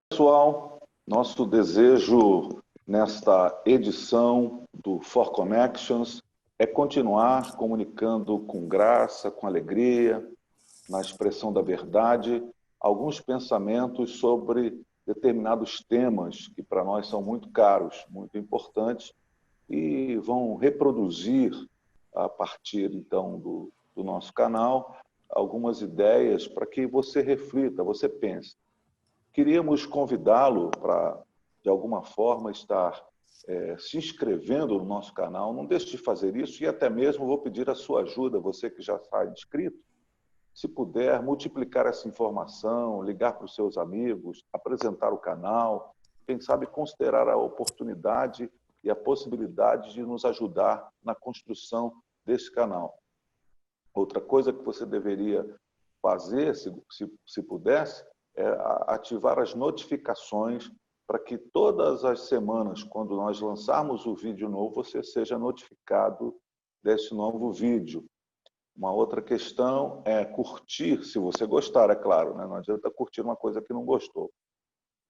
Pessoal, nosso desejo nesta edição do For Connections é continuar comunicando com graça, com alegria, na expressão da verdade, alguns pensamentos sobre determinados temas que para nós são muito caros, muito importantes, e vão reproduzir, a partir então do nosso canal, algumas ideias para que você reflita, você pense. Queríamos convidá-lo para, de alguma forma, estar se inscrevendo no nosso canal. Não deixe de fazer isso e até mesmo vou pedir a sua ajuda, você que já está inscrito, se puder multiplicar essa informação, ligar para os seus amigos, apresentar o canal, quem sabe considerar a oportunidade e a possibilidade de nos ajudar na construção desse canal. Outra coisa que você deveria fazer, se pudesse, é ativar as notificações para que todas as semanas, quando nós lançarmos o vídeo novo, você seja notificado desse novo vídeo. Uma outra questão é curtir, se você gostar, é claro, né? Não adianta curtir uma coisa que não gostou.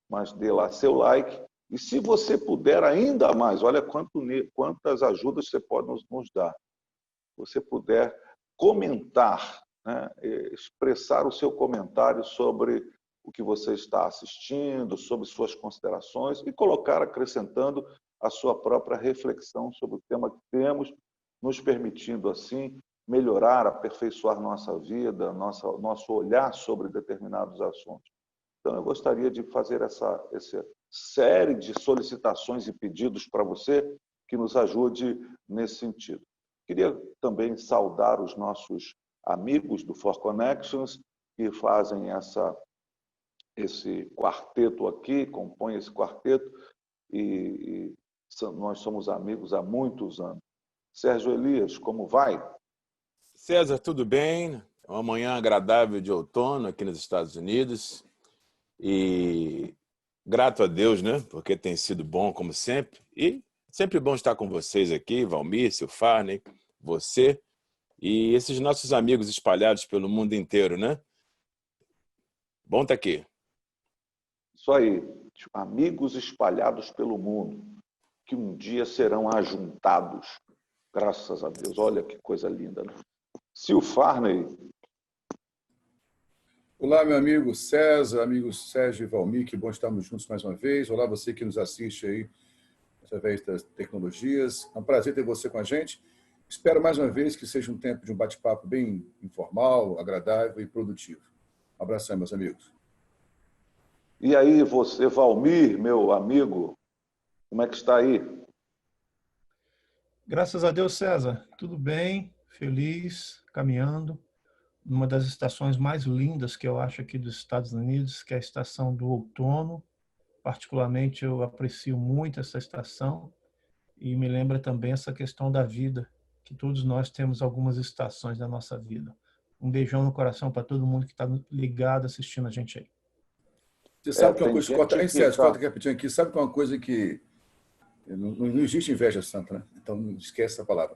Mas dê lá seu like. E se você puder ainda mais, olha quantas ajudas você pode nos dar. Se você puder comentar, né? Expressar o seu comentário sobre o que você está assistindo, sobre suas considerações e colocar, acrescentando a sua própria reflexão sobre o tema que temos, nos permitindo, assim, melhorar, aperfeiçoar nossa vida, nosso olhar sobre determinados assuntos. Então, eu gostaria de fazer essa série de solicitações e pedidos para você que nos ajude nesse sentido. Queria também saudar os nossos amigos do For Connections que fazem esse quarteto aqui, compõem esse quarteto, e nós somos amigos há muitos anos. Sérgio Elias, como vai? César, tudo bem? É uma manhã agradável de outono aqui nos Estados Unidos e grato a Deus, né? Porque tem sido bom, como sempre. E sempre bom estar com vocês aqui, Valmir, Silfarney, você e esses nossos amigos espalhados pelo mundo inteiro, né? Bom estar aqui. Isso aí, amigos espalhados pelo mundo, que um dia serão ajuntados, graças a Deus. Olha que coisa linda, né? Silfarney. Olá, meu amigo César, amigos Sérgio e Valmir, que bom estarmos juntos mais uma vez. Olá, você que nos assiste aí através das tecnologias. É um prazer ter você com a gente. Espero mais uma vez que seja um tempo de um bate-papo bem informal, agradável e produtivo. Um abração, meus amigos. E aí, você, Valmir, meu amigo, como é que está aí? Graças a Deus, César. Tudo bem, feliz, caminhando. Uma das estações mais lindas que eu acho aqui dos Estados Unidos, que é a estação do outono. Particularmente, eu aprecio muito essa estação e me lembra também essa questão da vida, que todos nós temos algumas estações da nossa vida. Um beijão no coração para todo mundo que está ligado assistindo a gente aí. Você sabe que é uma tem coisa... gente que César, tá- corta aqui rapidinho aqui. Sabe que é uma coisa que... Não existe inveja santa, né? Então não esquece essa palavra.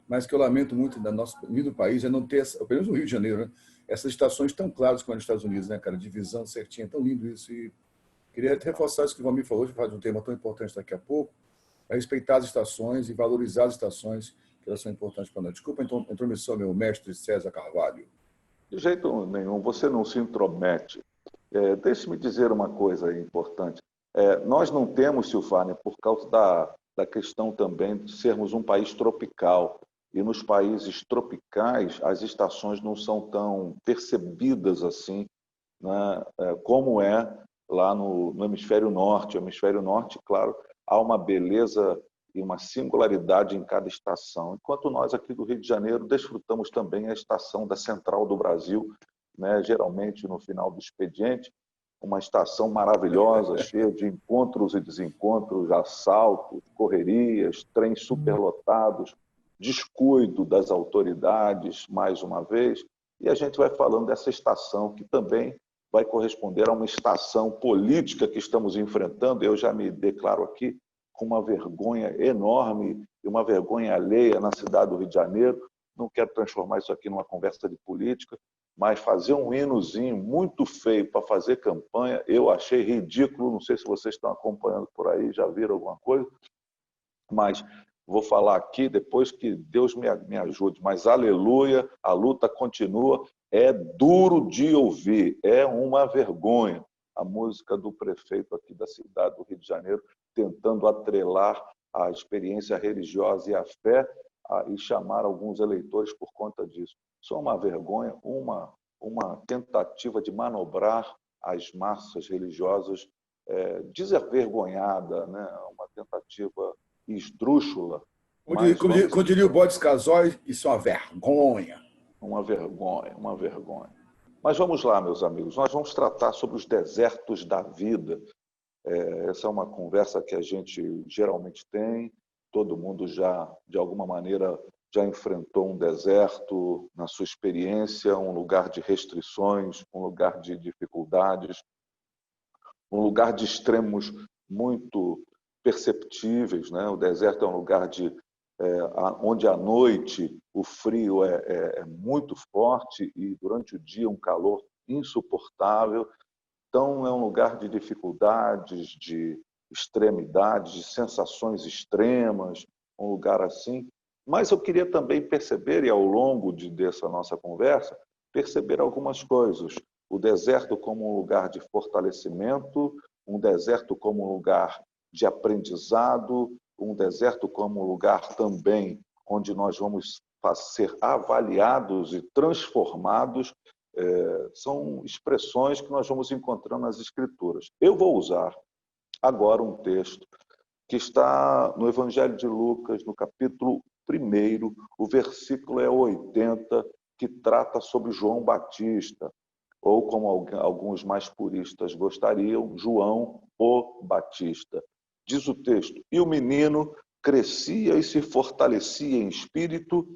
Mas que eu lamento muito no nosso país é não ter, pelo menos no Rio de Janeiro, né? Essas estações tão claras como nos Estados Unidos, né, cara? Divisão certinha, é tão lindo isso. E queria reforçar isso que o Valmir falou, de fazer um tema tão importante daqui a pouco, é respeitar as estações e valorizar as estações, que elas são importantes para nós. Desculpa a intromissão, meu mestre César Carvalho. De jeito nenhum, você não se intromete. Deixe-me dizer uma coisa importante. Nós não temos, Silfarney, por causa da questão também de sermos um país tropical. E nos países tropicais, as estações não são tão percebidas assim, né, como é lá no hemisfério norte. No hemisfério norte, claro, há uma beleza e uma singularidade em cada estação. Enquanto nós aqui do Rio de Janeiro desfrutamos também a estação da Central do Brasil, né, geralmente no final do expediente, uma estação maravilhosa, cheia de encontros e desencontros, assaltos, correrias, trens superlotados, descuido das autoridades, mais uma vez, e a gente vai falando dessa estação que também vai corresponder a uma estação política que estamos enfrentando. Eu já me declaro aqui com uma vergonha enorme e uma vergonha alheia na cidade do Rio de Janeiro. Não quero transformar isso aqui numa conversa de política, mas fazer um hinozinho muito feio para fazer campanha, eu achei ridículo. Não sei se vocês estão acompanhando por aí, já viram alguma coisa, mas vou falar aqui depois que Deus me ajude. Mas aleluia, a luta continua. É duro de ouvir, é uma vergonha. A música do prefeito aqui da cidade do Rio de Janeiro, tentando atrelar a experiência religiosa e a fé e chamar alguns eleitores por conta disso. Isso é uma vergonha, uma tentativa de manobrar as massas religiosas desavergonhada, né? Uma tentativa esdrúxula. Como diria o Bodes Casói, isso é uma vergonha. Uma vergonha, uma vergonha. Mas vamos lá, meus amigos, nós vamos tratar sobre os desertos da vida. Essa é uma conversa que a gente geralmente tem, todo mundo já, de alguma maneira, já enfrentou um deserto na sua experiência, um lugar de restrições, um lugar de dificuldades, um lugar de extremos muito perceptíveis, né? O deserto é um lugar onde à noite o frio é muito forte e durante o dia um calor insuportável. Então é um lugar de dificuldades, de extremidades, de sensações extremas, um lugar assim. Mas eu queria também perceber, e ao longo dessa nossa conversa, perceber algumas coisas. O deserto como um lugar de fortalecimento, um deserto como um lugar de aprendizado, um deserto como um lugar também onde nós vamos ser avaliados e transformados. São expressões que nós vamos encontrando nas Escrituras. Eu vou usar agora um texto que está no Evangelho de Lucas, no capítulo 1, o versículo é 80, que trata sobre João Batista, ou como alguns mais puristas gostariam, João o Batista. Diz o texto: e o menino crescia e se fortalecia em espírito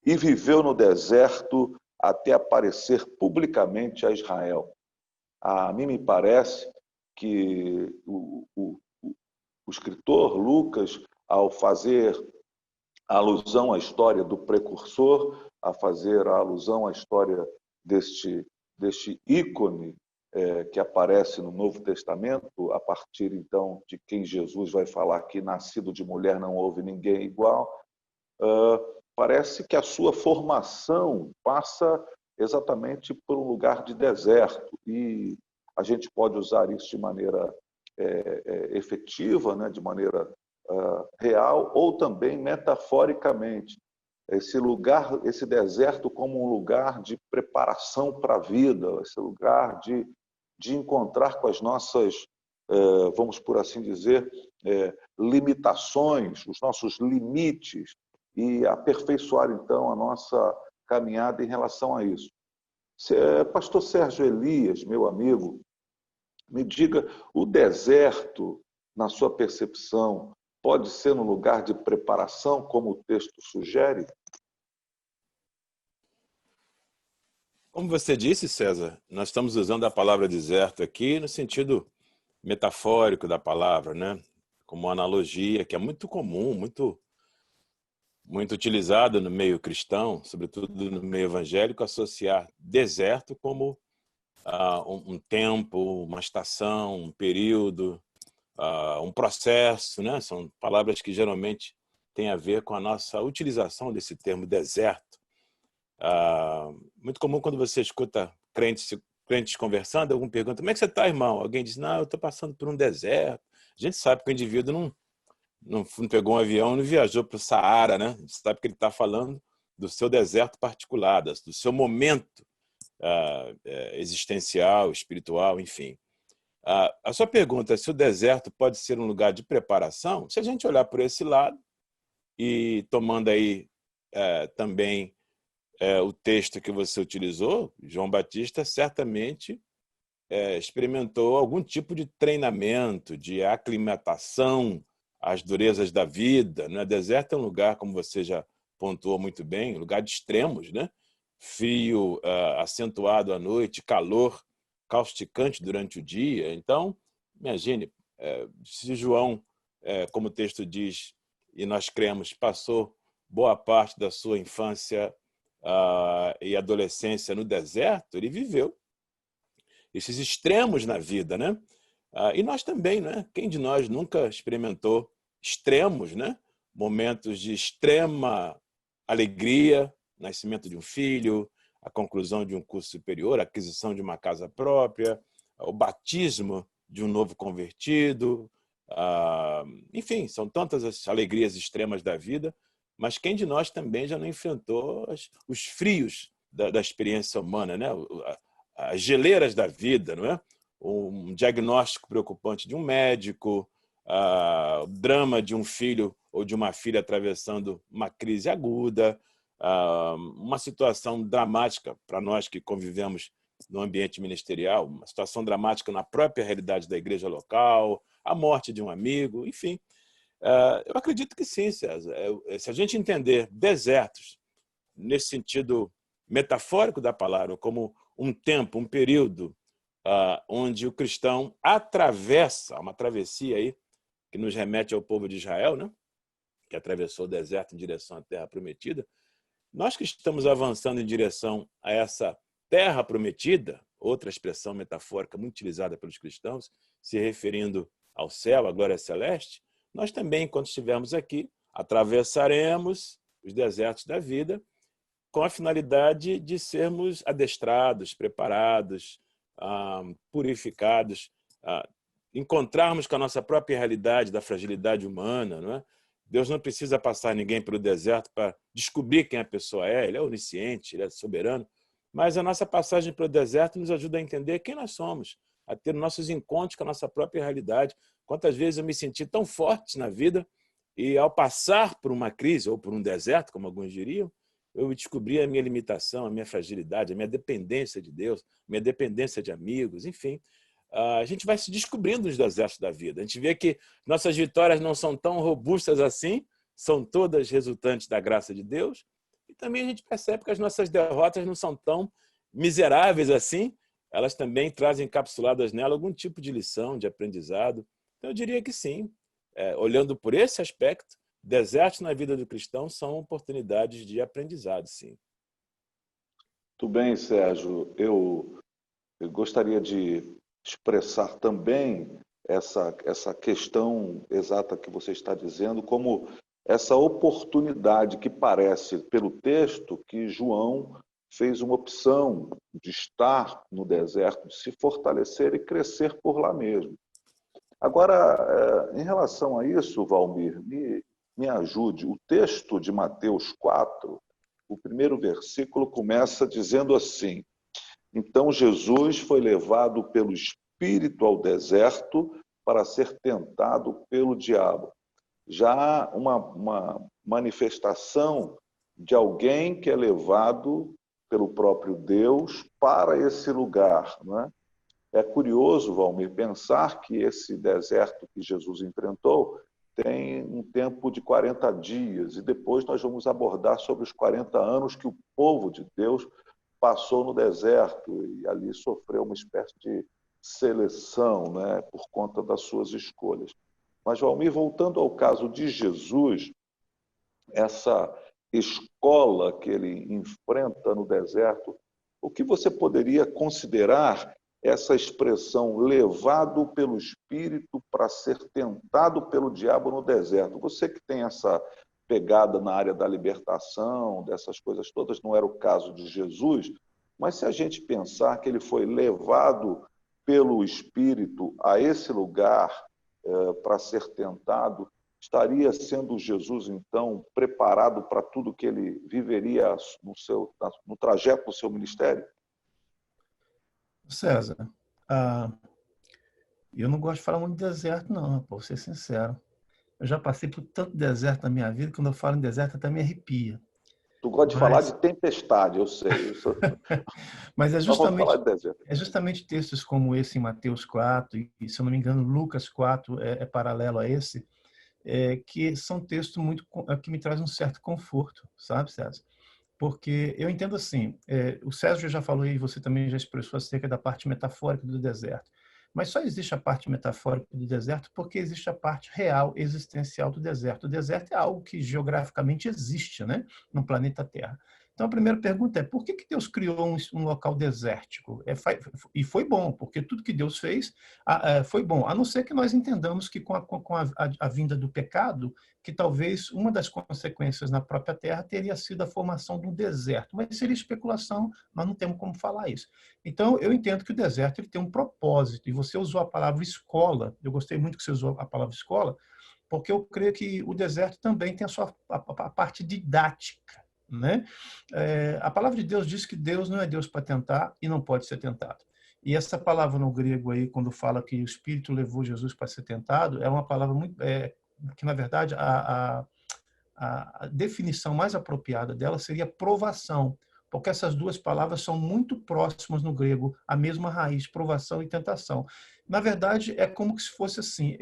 e viveu no deserto até aparecer publicamente a Israel. A mim me parece que o escritor Lucas, ao fazer a alusão à história do precursor, a fazer a alusão à história deste ícone que aparece no Novo Testamento, a partir, então, de quem Jesus vai falar que nascido de mulher não houve ninguém igual, parece que a sua formação passa exatamente por um lugar de deserto. E a gente pode usar isso de maneira efetiva, né, de maneira real, ou também metaforicamente. Esse lugar, esse deserto como um lugar de preparação para a vida, esse lugar de encontrar com as nossas, vamos por assim dizer, limitações, os nossos limites, e aperfeiçoar, então, a nossa caminhada em relação a isso. Pastor Sérgio Elias, meu amigo, me diga, o deserto, na sua percepção, pode ser um lugar de preparação, como o texto sugere? Como você disse, César, nós estamos usando a palavra deserto aqui no sentido metafórico da palavra, né? Como uma analogia que é muito comum, muito utilizada no meio cristão, sobretudo no meio evangélico, associar deserto como um tempo, uma estação, um período, um processo, né? São palavras que geralmente têm a ver com a nossa utilização desse termo deserto. Muito comum quando você escuta crentes conversando, algum pergunta: como é que você está, irmão? Alguém diz: não, eu estou passando por um deserto. A gente sabe que o indivíduo não pegou um avião e não viajou para o Saara, né? A gente sabe que ele está falando do seu deserto particular, do seu momento existencial, espiritual, enfim. A sua pergunta é se o deserto pode ser um lugar de preparação. Se a gente olhar por esse lado e tomando aí também o texto que você utilizou, João Batista certamente experimentou algum tipo de treinamento, de aclimatação às durezas da vida, né? Deserto é um lugar, como você já pontuou muito bem, um lugar de extremos, né? Frio acentuado à noite, calor causticante durante o dia. Então, imagine, se João como o texto diz, e nós cremos, passou boa parte da sua infância e adolescência no deserto, ele viveu esses extremos na vida, né? E nós também, né? Quem de nós nunca experimentou extremos, né? Momentos de extrema alegria, nascimento de um filho, a conclusão de um curso superior, a aquisição de uma casa própria, o batismo de um novo convertido, enfim, são tantas as alegrias extremas da vida, mas quem de nós também já não enfrentou os frios da experiência humana, né? As geleiras da vida, não é? Um diagnóstico preocupante de um médico, o drama de um filho ou de uma filha atravessando uma crise aguda, uma situação dramática para nós que convivemos no ambiente ministerial, uma situação dramática na própria realidade da igreja local, a morte de um amigo, enfim. Eu acredito que sim, César. Se a gente entender desertos nesse sentido metafórico da palavra, como um tempo, um período onde o cristão atravessa, uma travessia aí, que nos remete ao povo de Israel, né? Que atravessou o deserto em direção à terra prometida. Nós que estamos avançando em direção a essa terra prometida, outra expressão metafórica muito utilizada pelos cristãos, se referindo ao céu, à glória celeste, nós também, enquanto estivermos aqui, atravessaremos os desertos da vida com a finalidade de sermos adestrados, preparados, purificados, encontrarmos com a nossa própria realidade da fragilidade humana, não é? Deus não precisa passar ninguém pelo deserto para descobrir quem a pessoa é, ele é onisciente, ele é soberano, mas a nossa passagem pelo deserto nos ajuda a entender quem nós somos, a ter nossos encontros com a nossa própria realidade. Quantas vezes eu me senti tão forte na vida e ao passar por uma crise ou por um deserto, como alguns diriam, eu descobri a minha limitação, a minha fragilidade, a minha dependência de Deus, a minha dependência de amigos, enfim. A gente vai se descobrindo nos desertos da vida. A gente vê que nossas vitórias não são tão robustas assim, são todas resultantes da graça de Deus. E também a gente percebe que as nossas derrotas não são tão miseráveis assim, elas também trazem encapsuladas nela algum tipo de lição, de aprendizado. Então, eu diria que sim. Olhando por esse aspecto, desertos na vida do cristão são oportunidades de aprendizado, sim. Muito bem, Sérgio. Eu gostaria de expressar também essa questão exata que você está dizendo, como essa oportunidade que parece, pelo texto, que João fez uma opção de estar no deserto, de se fortalecer e crescer por lá mesmo. Agora, em relação a isso, Valmir, me ajude. O texto de Mateus 4, o primeiro versículo começa dizendo assim: então Jesus foi levado pelo Espírito ao deserto para ser tentado pelo diabo. Já uma manifestação de alguém que é levado pelo próprio Deus para esse lugar, não é? É curioso, Valmir, pensar que esse deserto que Jesus enfrentou tem um tempo de 40 dias, e depois nós vamos abordar sobre os 40 anos que o povo de Deus passou no deserto e ali sofreu uma espécie de seleção, né, por conta das suas escolhas. Mas, Valmir, voltando ao caso de Jesus, essa escola que ele enfrenta no deserto, o que você poderia considerar essa expressão levado pelo Espírito para ser tentado pelo diabo no deserto? Você que tem essa pegada na área da libertação, dessas coisas todas, não era o caso de Jesus, mas se a gente pensar que ele foi levado pelo Espírito a esse lugar para ser tentado, estaria sendo Jesus, então, preparado para tudo que ele viveria no trajeto do seu ministério? César, eu não gosto de falar muito de deserto, não, para ser sincero. Eu já passei por tanto deserto na minha vida, que quando eu falo em deserto até me arrepia. Tu gosta de falar de tempestade, eu sei. Mas Nós vamos falar de deserto. é justamente textos como esse em Mateus 4, e se eu não me engano, Lucas 4 é paralelo a esse, que são textos que me trazem um certo conforto, sabe, César? Porque eu entendo assim, o Sérgio já falou e você também já expressou acerca da parte metafórica do deserto. Mas só existe a parte metafórica do deserto porque existe a parte real, existencial do deserto. O deserto é algo que geograficamente existe, né, no planeta Terra. Então, a primeira pergunta é, por que Deus criou um local desértico? E foi bom, porque tudo que Deus fez foi bom, a não ser que nós entendamos que com a vinda do pecado, que talvez uma das consequências na própria Terra teria sido a formação de um deserto. Mas seria especulação, nós não temos como falar isso. Então, eu entendo que o deserto ele tem um propósito, e você usou a palavra escola, eu gostei muito que você usou a palavra escola, porque eu creio que o deserto também tem a parte didática, né? A palavra de Deus diz que Deus não é Deus para tentar e não pode ser tentado. E essa palavra no grego aí, quando fala que o Espírito levou Jesus para ser tentado, é uma palavra muito, que, na verdade, a definição mais apropriada dela seria provação, porque essas duas palavras são muito próximas no grego, a mesma raiz, provação e tentação. Na verdade, é como se fosse assim,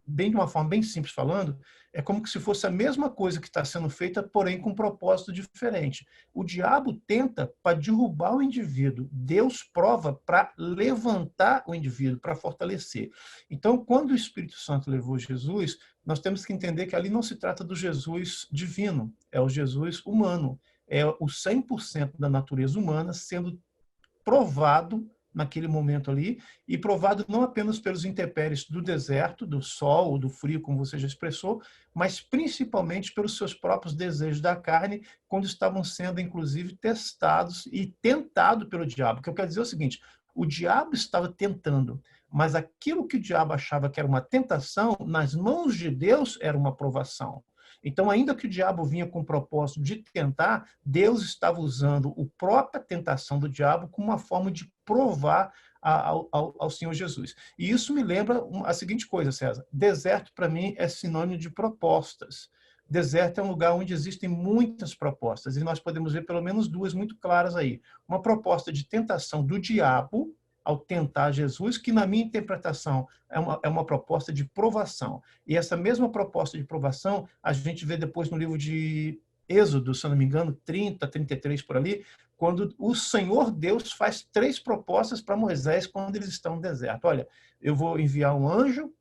bem de uma forma bem simples falando, é como se fosse a mesma coisa que está sendo feita, porém com um propósito diferente. O diabo tenta para derrubar o indivíduo, Deus prova para levantar o indivíduo, para fortalecer. Então, quando o Espírito Santo levou Jesus, nós temos que entender que ali não se trata do Jesus divino, é o Jesus humano, é o 100% da natureza humana sendo provado naquele momento ali, e provado não apenas pelos intempéries do deserto, do sol, do frio, como você já expressou, mas principalmente pelos seus próprios desejos da carne, quando estavam sendo, inclusive, testados e tentados pelo diabo. O que eu quero dizer é o seguinte, o diabo estava tentando, mas aquilo que o diabo achava que era uma tentação, nas mãos de Deus era uma provação. Então, ainda que o diabo vinha com o propósito de tentar, Deus estava usando a própria tentação do diabo como uma forma de provar ao Senhor Jesus. E isso me lembra a seguinte coisa, César. Deserto, para mim, é sinônimo de propostas. Deserto é um lugar onde existem muitas propostas, e nós podemos ver pelo menos duas muito claras aí. Uma proposta de tentação do diabo, ao tentar Jesus, que na minha interpretação é uma proposta de provação. E essa mesma proposta de provação a gente vê depois no livro de Êxodo, se eu não me engano, 30, 33 por ali, quando o Senhor Deus faz 3 propostas para Moisés quando eles estão no deserto. Olha, eu vou enviar um anjo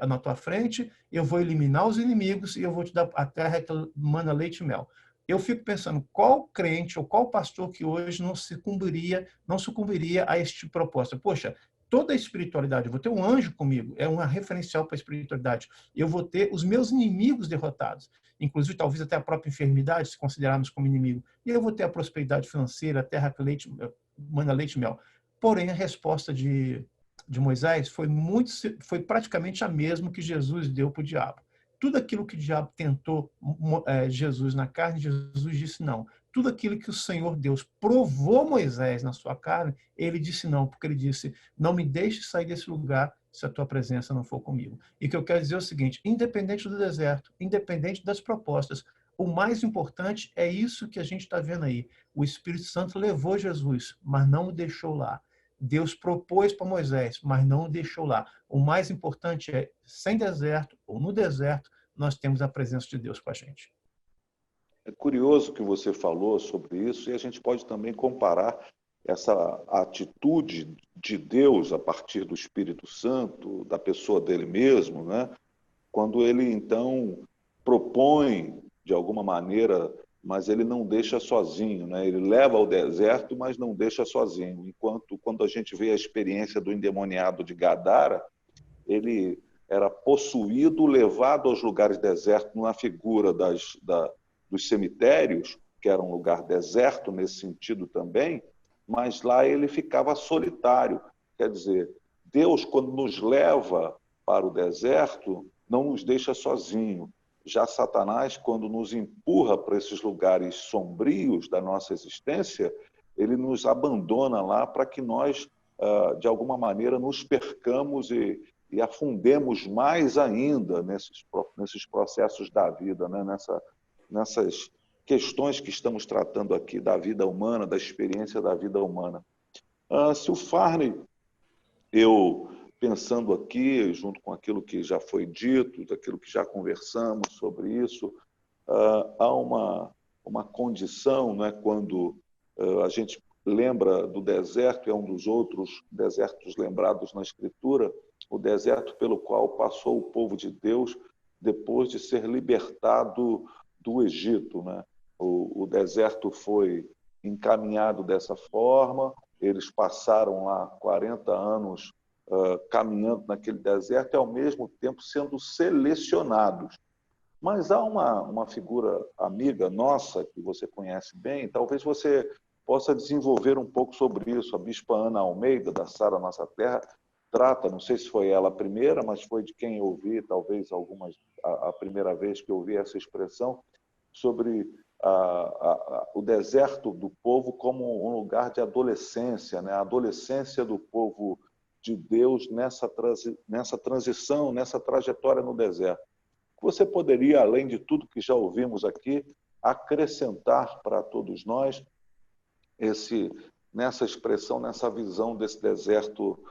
na tua frente, eu vou eliminar os inimigos e eu vou te dar a terra que mana leite e mel. Eu fico pensando, qual crente ou qual pastor que hoje não sucumbiria a este proposta? Poxa, toda a espiritualidade, eu vou ter um anjo comigo, é uma referencial para a espiritualidade. Eu vou ter os meus inimigos derrotados, inclusive talvez até a própria enfermidade, se considerarmos como inimigo. E eu vou ter a prosperidade financeira, a terra que mana leite e mel. Porém, a resposta de Moisés foi praticamente a mesma que Jesus deu para o diabo. Tudo aquilo que o diabo tentou Jesus na carne, Jesus disse não. Tudo aquilo que o Senhor Deus provou Moisés na sua carne, ele disse não, porque ele disse, não me deixe sair desse lugar se a tua presença não for comigo. E o que eu quero dizer é o seguinte, independente do deserto, independente das propostas, o mais importante é isso que a gente está vendo aí. O Espírito Santo levou Jesus, mas não o deixou lá. Deus propôs para Moisés, mas não o deixou lá. O mais importante é, sem deserto ou no deserto, nós temos a presença de Deus com a gente. É curioso que você falou sobre isso, e a gente pode também comparar essa atitude de Deus a partir do Espírito Santo, da pessoa dele mesmo, né? Quando ele, então, propõe, de alguma maneira, mas ele não deixa sozinho, né? Ele leva ao deserto, mas não deixa sozinho. Enquanto, quando a gente vê a experiência do endemoniado de Gadara, ele era possuído, levado aos lugares desertos, na figura dos cemitérios, que era um lugar deserto nesse sentido também, mas lá ele ficava solitário. Quer dizer, Deus, quando nos leva para o deserto, não nos deixa sozinho. Já Satanás, quando nos empurra para esses lugares sombrios da nossa existência, ele nos abandona lá para que nós, de alguma maneira, nos percamos e afundemos mais ainda nesses processos da vida, né? Nessas questões que estamos tratando aqui da vida humana, da experiência da vida humana. Se o Farney, eu pensando aqui, junto com aquilo que já foi dito, daquilo que já conversamos sobre isso, há uma condição, né, quando a gente lembra do deserto, é um dos outros desertos lembrados na Escritura, o deserto pelo qual passou o povo de Deus depois de ser libertado do Egito, né? O deserto foi encaminhado dessa forma, eles passaram lá 40 anos caminhando naquele deserto e, ao mesmo tempo, sendo selecionados. Mas há uma figura amiga nossa, que você conhece bem, talvez você possa desenvolver um pouco sobre isso. A bispa Ana Almeida, da Sara Nossa Terra, trata, não sei se foi ela a primeira, mas foi de quem eu ouvi, talvez a primeira vez que eu ouvi essa expressão, sobre o deserto do povo como um lugar de adolescência, né? A adolescência do povo de Deus nessa transição, nessa trajetória no deserto. Você poderia, além de tudo que já ouvimos aqui, acrescentar para todos nós nessa expressão, nessa visão desse deserto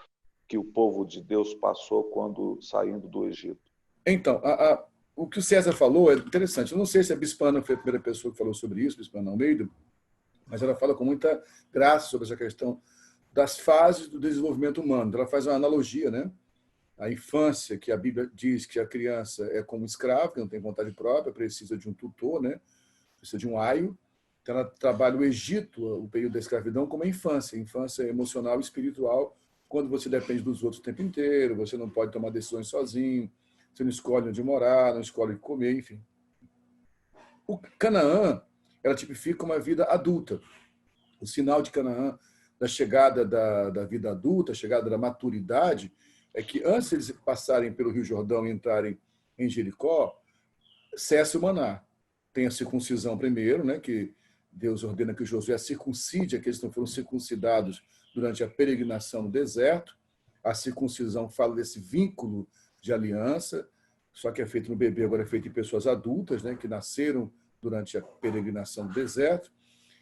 que o povo de Deus passou quando saindo do Egito? Então, o que o César falou é interessante. Eu não sei se a Bispa Ana foi a primeira pessoa que falou sobre isso, a Bispa Ana Almeida, mas ela fala com muita graça sobre essa questão das fases do desenvolvimento humano. Ela faz uma analogia, né? A infância, que a Bíblia diz que a criança é como um escravo, que não tem vontade própria, precisa de um tutor, né? Precisa de um aio. Então, ela trabalha o Egito, o período da escravidão, como a infância emocional e espiritual, quando você depende dos outros o tempo inteiro, você não pode tomar decisões sozinho, você não escolhe onde morar, não escolhe o que comer, enfim. O Canaã, ela tipifica uma vida adulta. O sinal de Canaã, da chegada da vida adulta, a chegada da maturidade, é que antes de eles passarem pelo Rio Jordão e entrarem em Jericó, cessa o maná. Tem a circuncisão primeiro, né, que Deus ordena que Josué circuncide aqueles que não foram circuncidados durante a peregrinação no deserto. A circuncisão fala desse vínculo de aliança, só que é feito no bebê, agora é feito em pessoas adultas, né, que nasceram durante a peregrinação no deserto.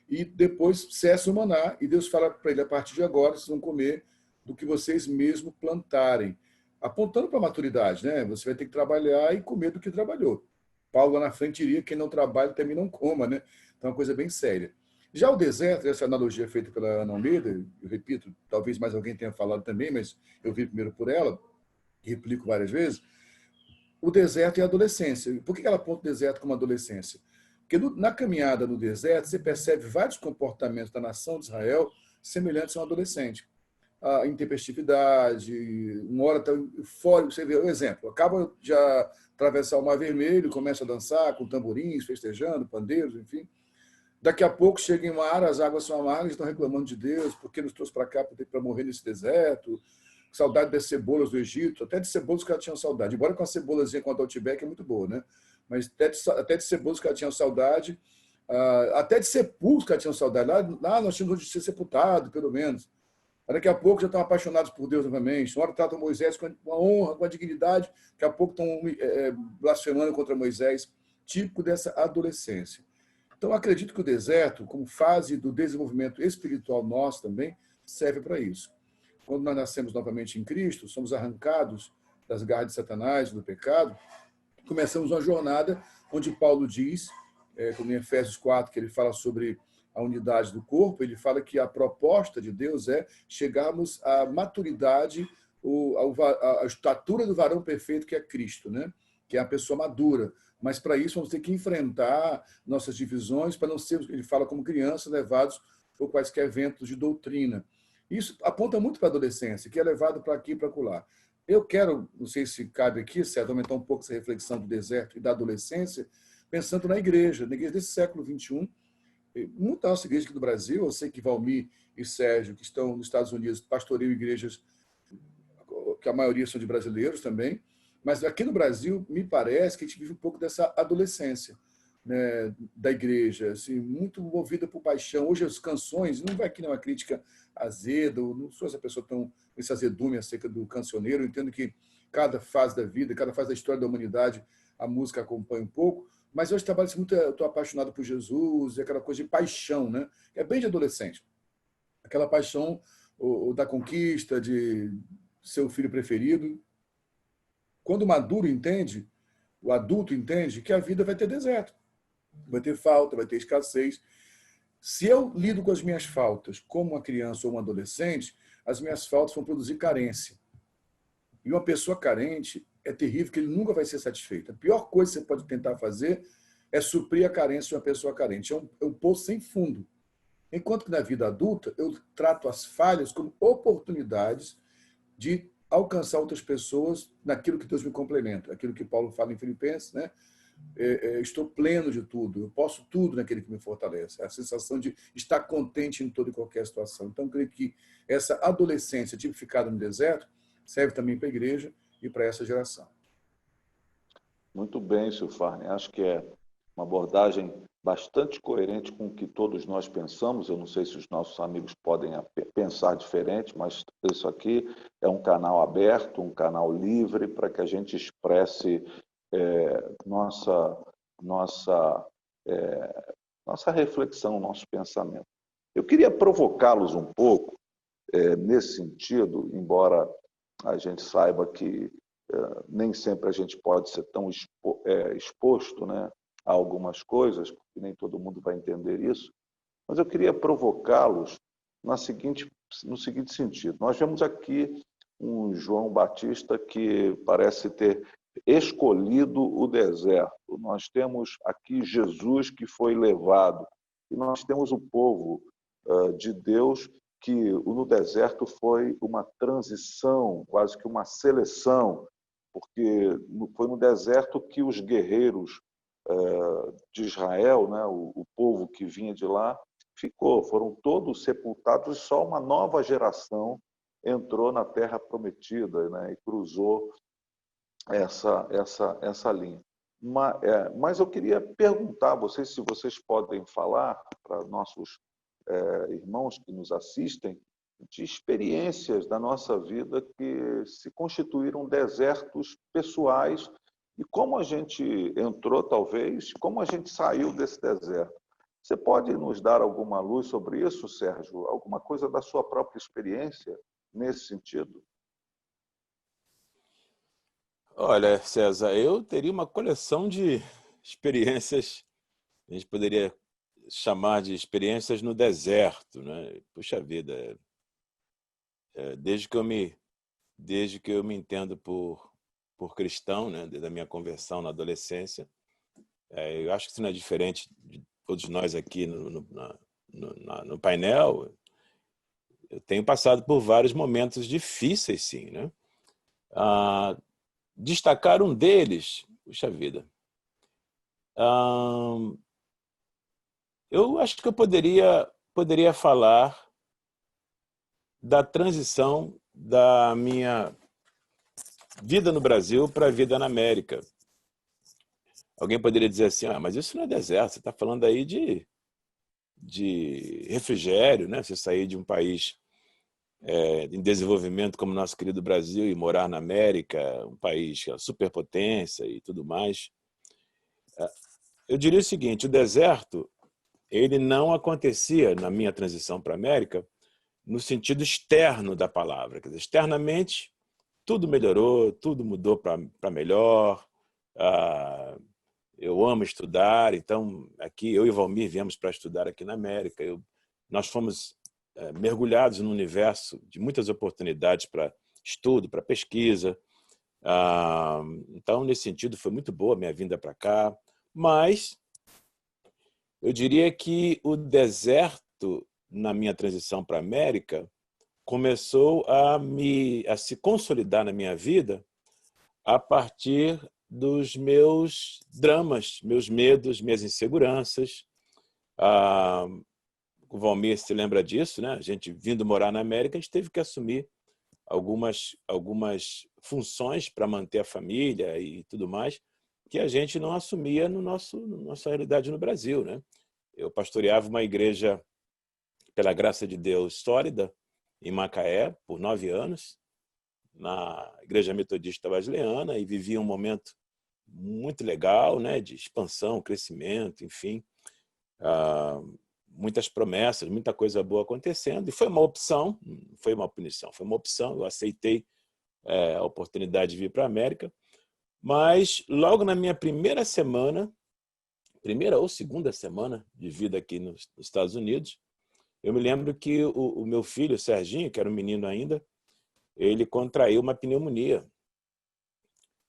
E depois cessa o maná, e Deus fala para ele, a partir de agora, vocês vão comer do que vocês mesmos plantarem. Apontando para a maturidade, né? Você vai ter que trabalhar e comer do que trabalhou. Paulo lá na frente diria que quem não trabalha também não coma, né? Então é uma coisa bem séria. Já o deserto, essa analogia feita pela Ana Almeida, eu repito, talvez mais alguém tenha falado também, mas eu vi primeiro por ela, e replico várias vezes, o deserto é a adolescência. Por que ela aponta o deserto como adolescência? Porque na caminhada no deserto, você percebe vários comportamentos da nação de Israel semelhantes a um adolescente. A intempestividade, uma hora está eufórico, você vê o exemplo, acaba de atravessar o Mar Vermelho, começa a dançar com tamborins, festejando, pandeiros, enfim. Daqui a pouco chega em mar, as águas são amargas, estão reclamando de Deus, porque nos trouxe para cá para morrer nesse deserto, saudade das cebolas do Egito, até de cebolas que ela tinha saudade, embora com a cebolazinha com a Outback é muito boa, né? Mas até de cebolas que ela tinha saudade, até de sepulcros que ela tinha saudade. Lá nós tínhamos de ser sepultado, pelo menos. Daqui a pouco já estão apaixonados por Deus novamente. Uma hora tratam Moisés com a honra, com a dignidade. Daqui a pouco estão blasfemando contra Moisés. Típico dessa adolescência. Então, acredito que o deserto, como fase do desenvolvimento espiritual nosso também, serve para isso. Quando nós nascemos novamente em Cristo, somos arrancados das garras de Satanás, do pecado, começamos uma jornada onde Paulo diz, como em Efésios 4, que ele fala sobre a unidade do corpo, ele fala que a proposta de Deus é chegarmos à maturidade, à estatura do varão perfeito, que é Cristo, né? Que é a pessoa madura. Mas, para isso, vamos ter que enfrentar nossas divisões, para não sermos, ele fala, como crianças, levados por quaisquer ventos de doutrina. Isso aponta muito para a adolescência, que é levado para aqui e para acolá. Eu quero, não sei se cabe aqui, certo, aumentar um pouco essa reflexão do deserto e da adolescência, pensando na igreja desse século XXI. Muita nossa igreja aqui do Brasil, eu sei que Valmir e Sérgio, que estão nos Estados Unidos, pastoreiam igrejas que a maioria são de brasileiros também, mas aqui no Brasil, me parece que a gente vive um pouco dessa adolescência, né, da igreja, assim, muito movida por paixão. Hoje as canções, não vai aqui uma crítica azeda, não sou essa pessoa tão com esse azedume acerca do cancioneiro, eu entendo que cada fase da vida, cada fase da história da humanidade, a música acompanha um pouco, mas hoje trabalho muito, eu estou apaixonado por Jesus, aquela coisa de paixão, né? É bem de adolescente. Aquela paixão da conquista, de ser o filho preferido. Quando o maduro entende, o adulto entende que a vida vai ter deserto, vai ter falta, vai ter escassez. Se eu lido com as minhas faltas como uma criança ou um adolescente, as minhas faltas vão produzir carência. E uma pessoa carente é terrível, que ele nunca vai ser satisfeito. A pior coisa que você pode tentar fazer é suprir a carência de uma pessoa carente. É um poço sem fundo. Enquanto que na vida adulta, eu trato as falhas como oportunidades de alcançar outras pessoas naquilo que Deus me complementa. Aquilo que Paulo fala em Filipenses, né? Estou pleno de tudo, eu posso tudo naquele que me fortalece. A sensação de estar contente em toda e qualquer situação. Então, eu creio que essa adolescência tipificada no deserto serve também para a igreja e para essa geração. Muito bem, Silfarne. Acho que é uma abordagem bastante coerente com o que todos nós pensamos. Eu não sei se os nossos amigos podem pensar diferente, mas isso aqui é um canal aberto, um canal livre para que a gente expresse nossa reflexão, nosso pensamento. Eu queria provocá-los um pouco nesse sentido, embora a gente saiba que nem sempre a gente pode ser tão exposto, né, a algumas coisas, porque nem todo mundo vai entender isso, mas eu queria provocá-los no seguinte sentido. Nós vemos aqui um João Batista que parece ter escolhido o deserto. Nós temos aqui Jesus que foi levado. E nós temos o povo de Deus que no deserto foi uma transição, quase que uma seleção, porque foi no deserto que os guerreiros de Israel, né, o povo que vinha de lá, foram todos sepultados e só uma nova geração entrou na Terra Prometida, né, e cruzou essa linha. Mas eu queria perguntar a vocês se vocês podem falar para nossos irmãos que nos assistem de experiências da nossa vida que se constituíram desertos pessoais e como a gente entrou, talvez, como a gente saiu desse deserto. Você pode nos dar alguma luz sobre isso, Sérgio? Alguma coisa da sua própria experiência nesse sentido? Olha, César, eu teria uma coleção de experiências, a gente poderia chamar de experiências no deserto, né? Puxa vida, desde que eu me entendo por cristão, né? Desde a minha conversão na adolescência, eu acho que isso não é diferente de todos nós aqui no painel. Eu tenho passado por vários momentos difíceis, sim, né? Destacar um deles, puxa vida, eu acho que eu poderia falar da transição da minha vida no Brasil para a vida na América. Alguém poderia dizer assim, mas isso não é deserto, você está falando aí de refrigério, né? Você sair de um país em desenvolvimento como o nosso querido Brasil e morar na América, um país que é superpotência e tudo mais. Eu diria o seguinte, o deserto ele não acontecia na minha transição para a América no sentido externo da palavra. Quer dizer, externamente, tudo melhorou, tudo mudou para melhor. Eu amo estudar, então aqui eu e Valmir viemos para estudar aqui na América. Nós fomos mergulhados num universo de muitas oportunidades para estudo, para pesquisa. Então, nesse sentido, foi muito boa a minha vinda para cá. Mas eu diria que o deserto, na minha transição para a América, começou a se consolidar na minha vida a partir dos meus dramas, meus medos, minhas inseguranças. O Valmir se lembra disso, né? A gente vindo morar na América, a gente teve que assumir algumas funções para manter a família e tudo mais, que a gente não assumia nossa realidade no Brasil, né? Eu pastoreava uma igreja, pela graça de Deus, sólida, em Macaé, por 9 anos, na Igreja Metodista Wesleyana, e vivia um momento muito legal, né, de expansão, crescimento, enfim, muitas promessas, muita coisa boa acontecendo, e foi uma opção, não foi uma punição, foi uma opção, eu aceitei a oportunidade de vir para a América, mas logo na minha primeira semana, primeira ou segunda semana de vida aqui nos Estados Unidos, eu me lembro que o meu filho, o Serginho, que era um menino ainda, ele contraiu uma pneumonia,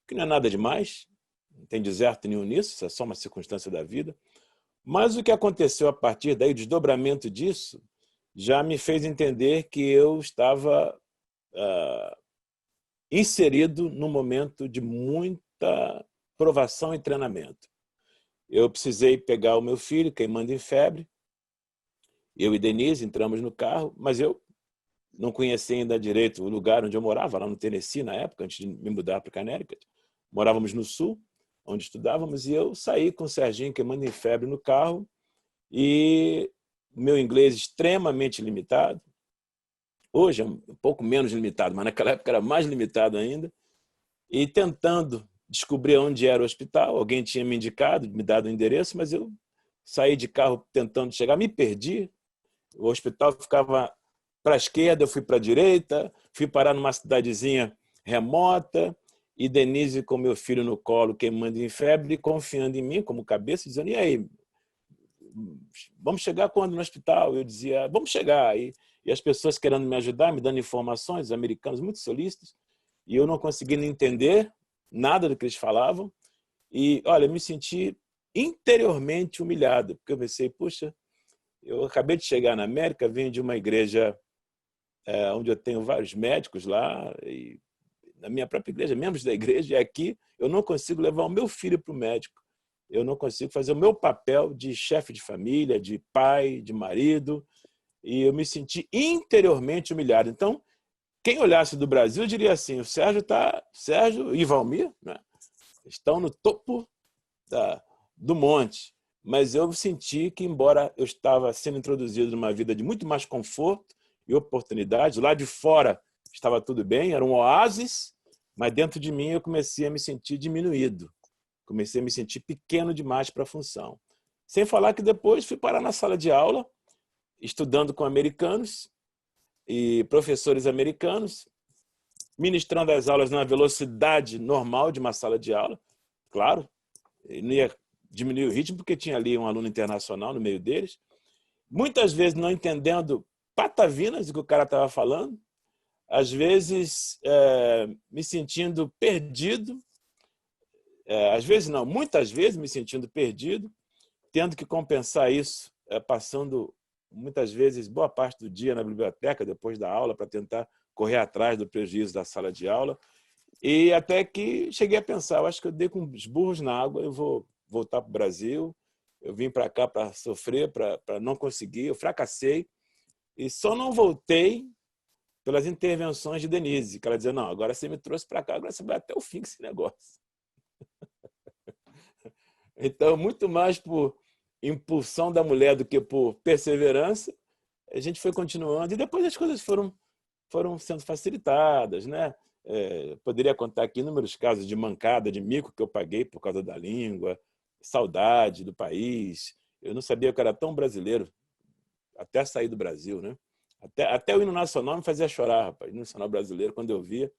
que não é nada demais, não tem deserto nenhum nisso, isso é só uma circunstância da vida. Mas o que aconteceu a partir daí, o desdobramento disso, já me fez entender que eu estava inserido num momento de muita provação e treinamento. Eu precisei pegar o meu filho, queimando em febre. Eu e Denise entramos no carro, mas eu não conhecia ainda direito o lugar onde eu morava, lá no Tennessee, na época, antes de me mudar para o Connecticut. Morávamos no sul, onde estudávamos, e eu saí com o Serginho queimando em febre no carro, e meu inglês extremamente limitado. Hoje é um pouco menos limitado, mas naquela época era mais limitado ainda. E tentando descobrir onde era o hospital. Alguém tinha me indicado, me dado o endereço, mas eu saí de carro tentando chegar, me perdi. O hospital ficava para a esquerda, eu fui para a direita, fui parar numa cidadezinha remota, e Denise com meu filho no colo, queimando em febre, confiando em mim como cabeça, dizendo, e aí, vamos chegar quando no hospital? Eu dizia, vamos chegar. E as pessoas querendo me ajudar, me dando informações, os americanos muito solícitos, e eu não conseguindo entender nada do que eles falavam. E, olha, me senti interiormente humilhado, porque eu pensei, puxa, eu acabei de chegar na América, venho de uma igreja onde eu tenho vários médicos lá, e na minha própria igreja, membros da igreja, e aqui eu não consigo levar o meu filho para o médico. Eu não consigo fazer o meu papel de chefe de família, de pai, de marido, e eu me senti interiormente humilhado. Então, quem olhasse do Brasil diria assim, o Sérgio e Valmir, né, estão no topo do monte. Mas eu senti que, embora eu estava sendo introduzido numa vida de muito mais conforto e oportunidade, lá de fora estava tudo bem, era um oásis, mas dentro de mim eu comecei a me sentir diminuído. Comecei a me sentir pequeno demais para a função. Sem falar que depois fui parar na sala de aula, estudando com americanos e professores americanos, ministrando as aulas na velocidade normal de uma sala de aula. Claro, não ia diminuir o ritmo, porque tinha ali um aluno internacional no meio deles. Muitas vezes não entendendo patavinas do que o cara estava falando, às vezes me sentindo perdido, às vezes não, muitas vezes me sentindo perdido, tendo que compensar isso, passando muitas vezes boa parte do dia na biblioteca, depois da aula, para tentar correr atrás do prejuízo da sala de aula. E até que cheguei a pensar, eu acho que eu dei com os burros na água, eu vou voltar para o Brasil, eu vim para cá para sofrer, para não conseguir, eu fracassei, e só não voltei pelas intervenções de Denise, que ela dizia, não, agora você me trouxe para cá, agora você vai até o fim com esse negócio. Então, muito mais por impulsão da mulher do que por perseverança, a gente foi continuando, e depois as coisas foram sendo facilitadas, né? Poderia contar aqui inúmeros casos de mancada, de mico que eu paguei por causa da língua, saudade do país. Eu não sabia que eu era tão brasileiro até sair do Brasil, né? Até o hino nacional me fazia chorar, rapaz. O hino nacional brasileiro, quando eu via.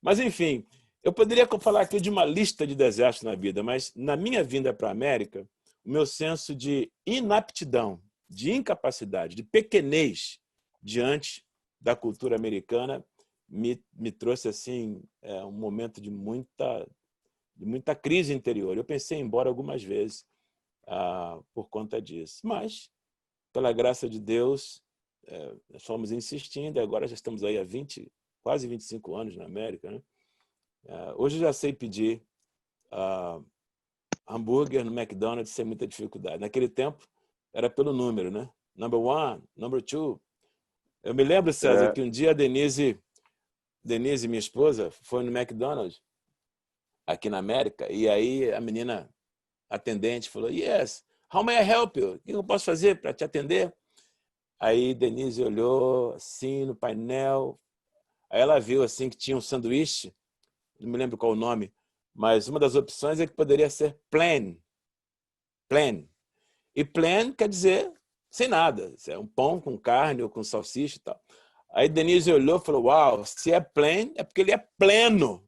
Mas, enfim, eu poderia falar aqui de uma lista de desertos na vida, mas na minha vinda para a América, o meu senso de inaptidão, de incapacidade, de pequenez diante da cultura americana me trouxe assim um momento de muita crise interior. Eu pensei em ir embora algumas vezes por conta disso, mas pela graça de Deus nós fomos insistindo, e agora já estamos aí há quase 25 anos na América, né? Hoje eu já sei pedir hambúrguer no McDonald's sem muita dificuldade. Naquele tempo era pelo número, né? Number 1, number 2. Eu me lembro, César, que um dia a Denise, minha esposa, foi no McDonald's, aqui na América, e aí a menina atendente falou, yes, how may I help you? O que eu posso fazer para te atender? Aí Denise olhou assim no painel, aí ela viu assim que tinha um sanduíche, não me lembro qual o nome, mas uma das opções é que poderia ser plain. Plain. E plain quer dizer sem nada. É um pão com carne ou com salsicha e tal. Aí Denise olhou e falou, uau, se é plain, é porque ele é pleno.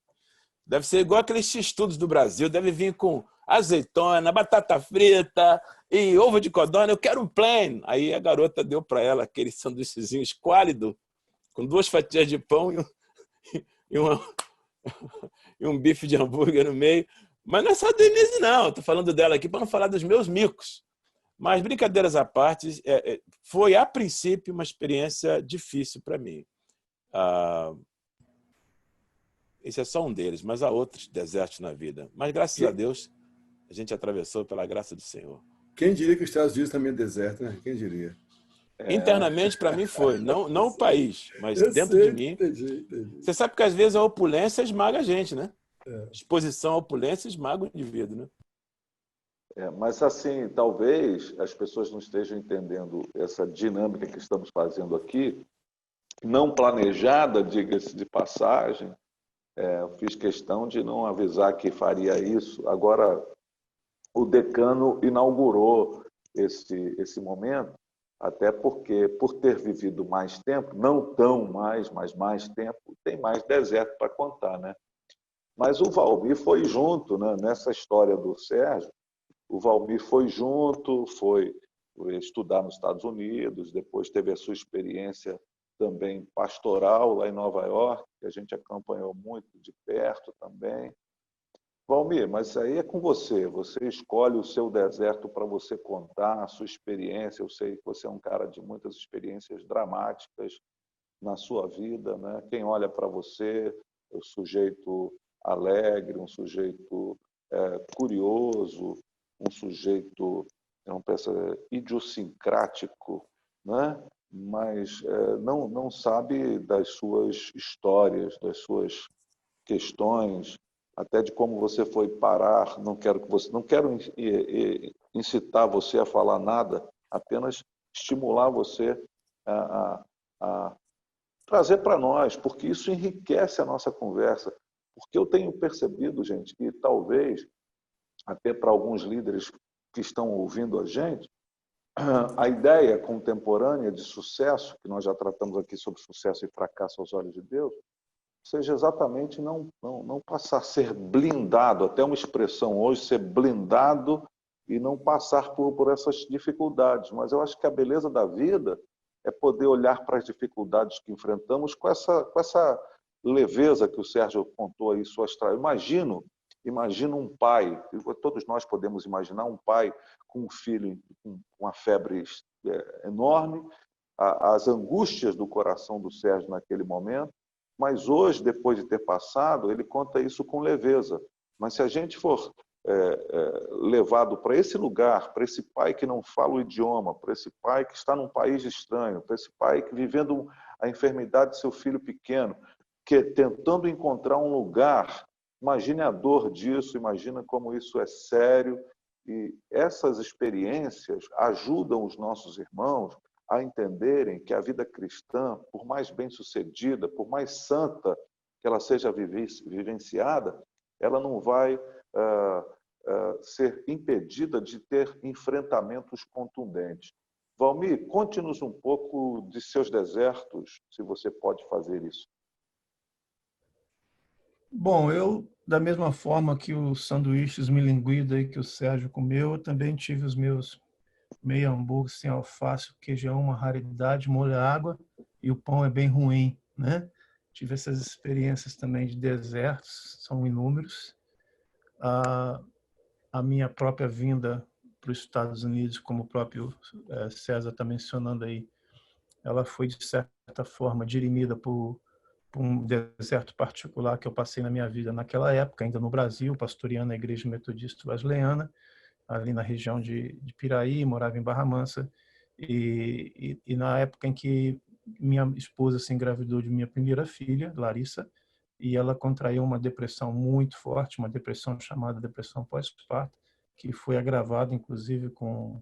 Deve ser igual aqueles x-tudos do Brasil, deve vir com azeitona, batata frita e ovo de codorna. Eu quero um plain. Aí a garota deu para ela aquele sanduíchezinho esquálido com 2 fatias de pão e, uma, e um bife de hambúrguer no meio. Mas não é só a Denise, não. Estou falando dela aqui para não falar dos meus micos. Mas, brincadeiras à parte, foi, a princípio, uma experiência difícil para mim. Esse é só um deles, mas há outros desertos na vida. Mas, graças a Deus, a gente atravessou pela graça do Senhor. Quem diria que os Estados Unidos também é deserto, né? Quem diria? Internamente, para mim, foi. Não o país, mas dentro de mim. Entendi. Você sabe que, às vezes, a opulência esmaga a gente, né? Exposição à opulência esmaga o indivíduo, né? Mas, assim, talvez as pessoas não estejam entendendo essa dinâmica que estamos fazendo aqui, não planejada, diga-se de passagem. Eu fiz questão de não avisar que faria isso. Agora, o decano inaugurou esse momento, até porque, por ter vivido mais tempo, não tão mais, mas mais tempo, tem mais deserto para contar, né? Mas o Valmir foi junto, né? Nessa história do Sérgio. O Valmir foi junto, foi estudar nos Estados Unidos, depois teve a sua experiência também pastoral lá em Nova York, que a gente acompanhou muito de perto também. Valmir, mas isso aí é com você. Você escolhe o seu deserto para você contar a sua experiência. Eu sei que você é um cara de muitas experiências dramáticas na sua vida, né? Quem olha para você é um sujeito alegre, um sujeito curioso, um sujeito, não pensa, idiosincrático, né? Mas não sabe das suas histórias, das suas questões, até de como você foi parar. Não quero incitar você a falar nada, apenas estimular você a trazer para nós, porque isso enriquece a nossa conversa. Porque eu tenho percebido, gente, que talvez, até para alguns líderes que estão ouvindo a gente, a ideia contemporânea de sucesso, que nós já tratamos aqui sobre sucesso e fracasso aos olhos de Deus, seja exatamente não passar a ser blindado, até uma expressão hoje, ser blindado e não passar por essas dificuldades. Mas eu acho que a beleza da vida é poder olhar para as dificuldades que enfrentamos com essa leveza que o Sérgio contou aí, sua história. Imagino um pai, todos nós podemos imaginar um pai com um filho com uma febre enorme, as angústias do coração do Sérgio naquele momento, mas hoje, depois de ter passado, ele conta isso com leveza. Mas se a gente for levado para esse lugar, para esse pai que não fala o idioma, para esse pai que está num país estranho, para esse pai que vivendo a enfermidade de seu filho pequeno, que tentando encontrar um lugar, imagine a dor disso, imagina como isso é sério. E essas experiências ajudam os nossos irmãos a entenderem que a vida cristã, por mais bem-sucedida, por mais santa que ela seja vivenciada, ela não vai ser impedida de ter enfrentamentos contundentes. Valmir, conte-nos um pouco de seus desertos, se você pode fazer isso. Bom, eu, da mesma forma que os sanduíches milinguido aí que o Sérgio comeu, eu também tive os meus meio hambúrguer sem alface, o queijão é uma raridade, molho água e o pão é bem ruim, né? Tive essas experiências também de desertos, são inúmeros. A minha própria vinda para os Estados Unidos, como o próprio César está mencionando aí, ela foi, de certa forma, dirimida por um deserto particular que eu passei na minha vida naquela época, ainda no Brasil, pastoreando a Igreja Metodista Wesleyana, ali na região de Piraí, morava em Barra Mansa, e na época em que minha esposa se engravidou de minha primeira filha, Larissa, e ela contraiu uma depressão muito forte, uma depressão chamada depressão pós-parto, que foi agravada, inclusive, com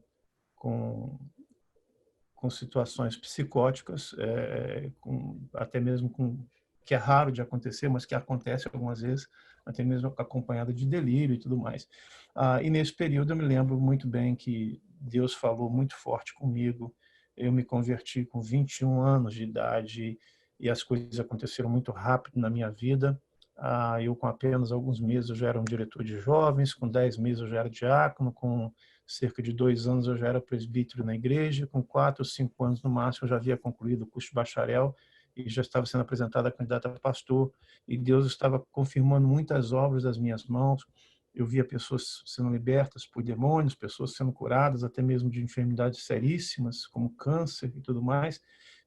situações psicóticas, até mesmo que é raro de acontecer, mas que acontece algumas vezes, até mesmo acompanhada de delírio e tudo mais. E nesse período eu me lembro muito bem que Deus falou muito forte comigo. Eu me converti com 21 anos de idade e as coisas aconteceram muito rápido na minha vida. Eu, com apenas alguns meses, eu já era um diretor de jovens, com 10 meses eu já era diácono, com cerca de 2 anos eu já era presbítero na igreja, com 4 ou 5 anos no máximo eu já havia concluído o curso de bacharel e já estava sendo apresentado a candidata a pastor, e Deus estava confirmando muitas obras das minhas mãos. Eu via pessoas sendo libertas por demônios, pessoas sendo curadas até mesmo de enfermidades seríssimas, como câncer e tudo mais.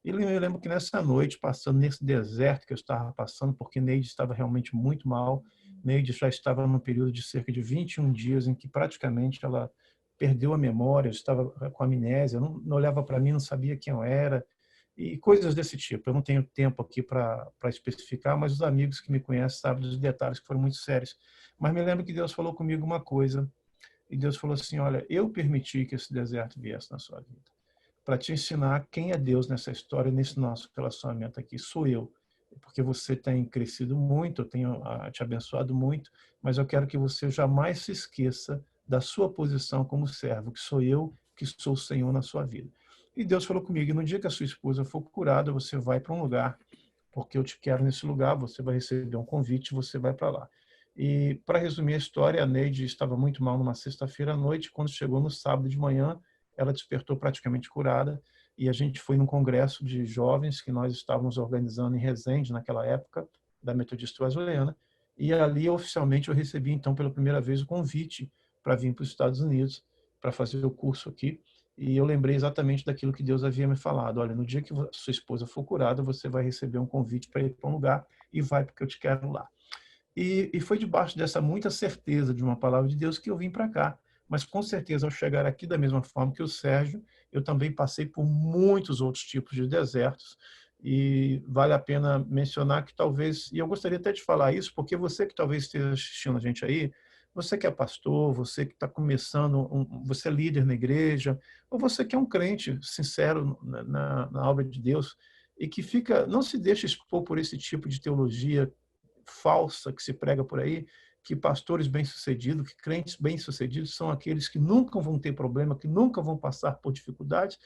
E eu lembro que nessa noite, passando nesse deserto que eu estava passando, porque Neide estava realmente muito mal, Neide já estava num período de cerca de 21 dias em que praticamente ela perdeu a memória, estava com amnésia, não olhava para mim, não sabia quem eu era, e coisas desse tipo. Eu não tenho tempo aqui para especificar, mas os amigos que me conhecem sabem dos detalhes que foram muito sérios. Mas me lembro que Deus falou comigo uma coisa, e Deus falou assim, olha, eu permiti que esse deserto viesse na sua vida, para te ensinar quem é Deus nessa história, nesse nosso relacionamento aqui. Sou eu, porque você tem crescido muito, eu tenho te abençoado muito, mas eu quero que você jamais se esqueça da sua posição como servo, que sou eu que sou o Senhor na sua vida. E Deus falou comigo, no dia que a sua esposa for curada, você vai para um lugar, porque eu te quero nesse lugar, você vai receber um convite, você vai para lá. E, para resumir a história, a Neide estava muito mal numa sexta-feira à noite, quando chegou no sábado de manhã, ela despertou praticamente curada, e a gente foi num congresso de jovens que nós estávamos organizando em Resende, naquela época, da Metodista Wesleyana, e ali oficialmente eu recebi, então, pela primeira vez o convite para vir para os Estados Unidos, para fazer o curso aqui, e eu lembrei exatamente daquilo que Deus havia me falado, olha, no dia que sua esposa for curada, você vai receber um convite para ir para um lugar, e vai porque eu te quero lá. E foi debaixo dessa muita certeza de uma palavra de Deus que eu vim para cá. Mas, com certeza, ao chegar aqui, da mesma forma que o Sérgio, eu também passei por muitos outros tipos de desertos. E vale a pena mencionar que talvez, e eu gostaria até de falar isso, porque você que talvez esteja assistindo a gente aí, você que é pastor, você que está começando, você é líder na igreja, ou você que é um crente sincero na obra de Deus, e que fica, não se deixa expor por esse tipo de teologia falsa que se prega por aí, que pastores bem-sucedidos, que crentes bem-sucedidos são aqueles que nunca vão ter problema, que nunca vão passar por dificuldades,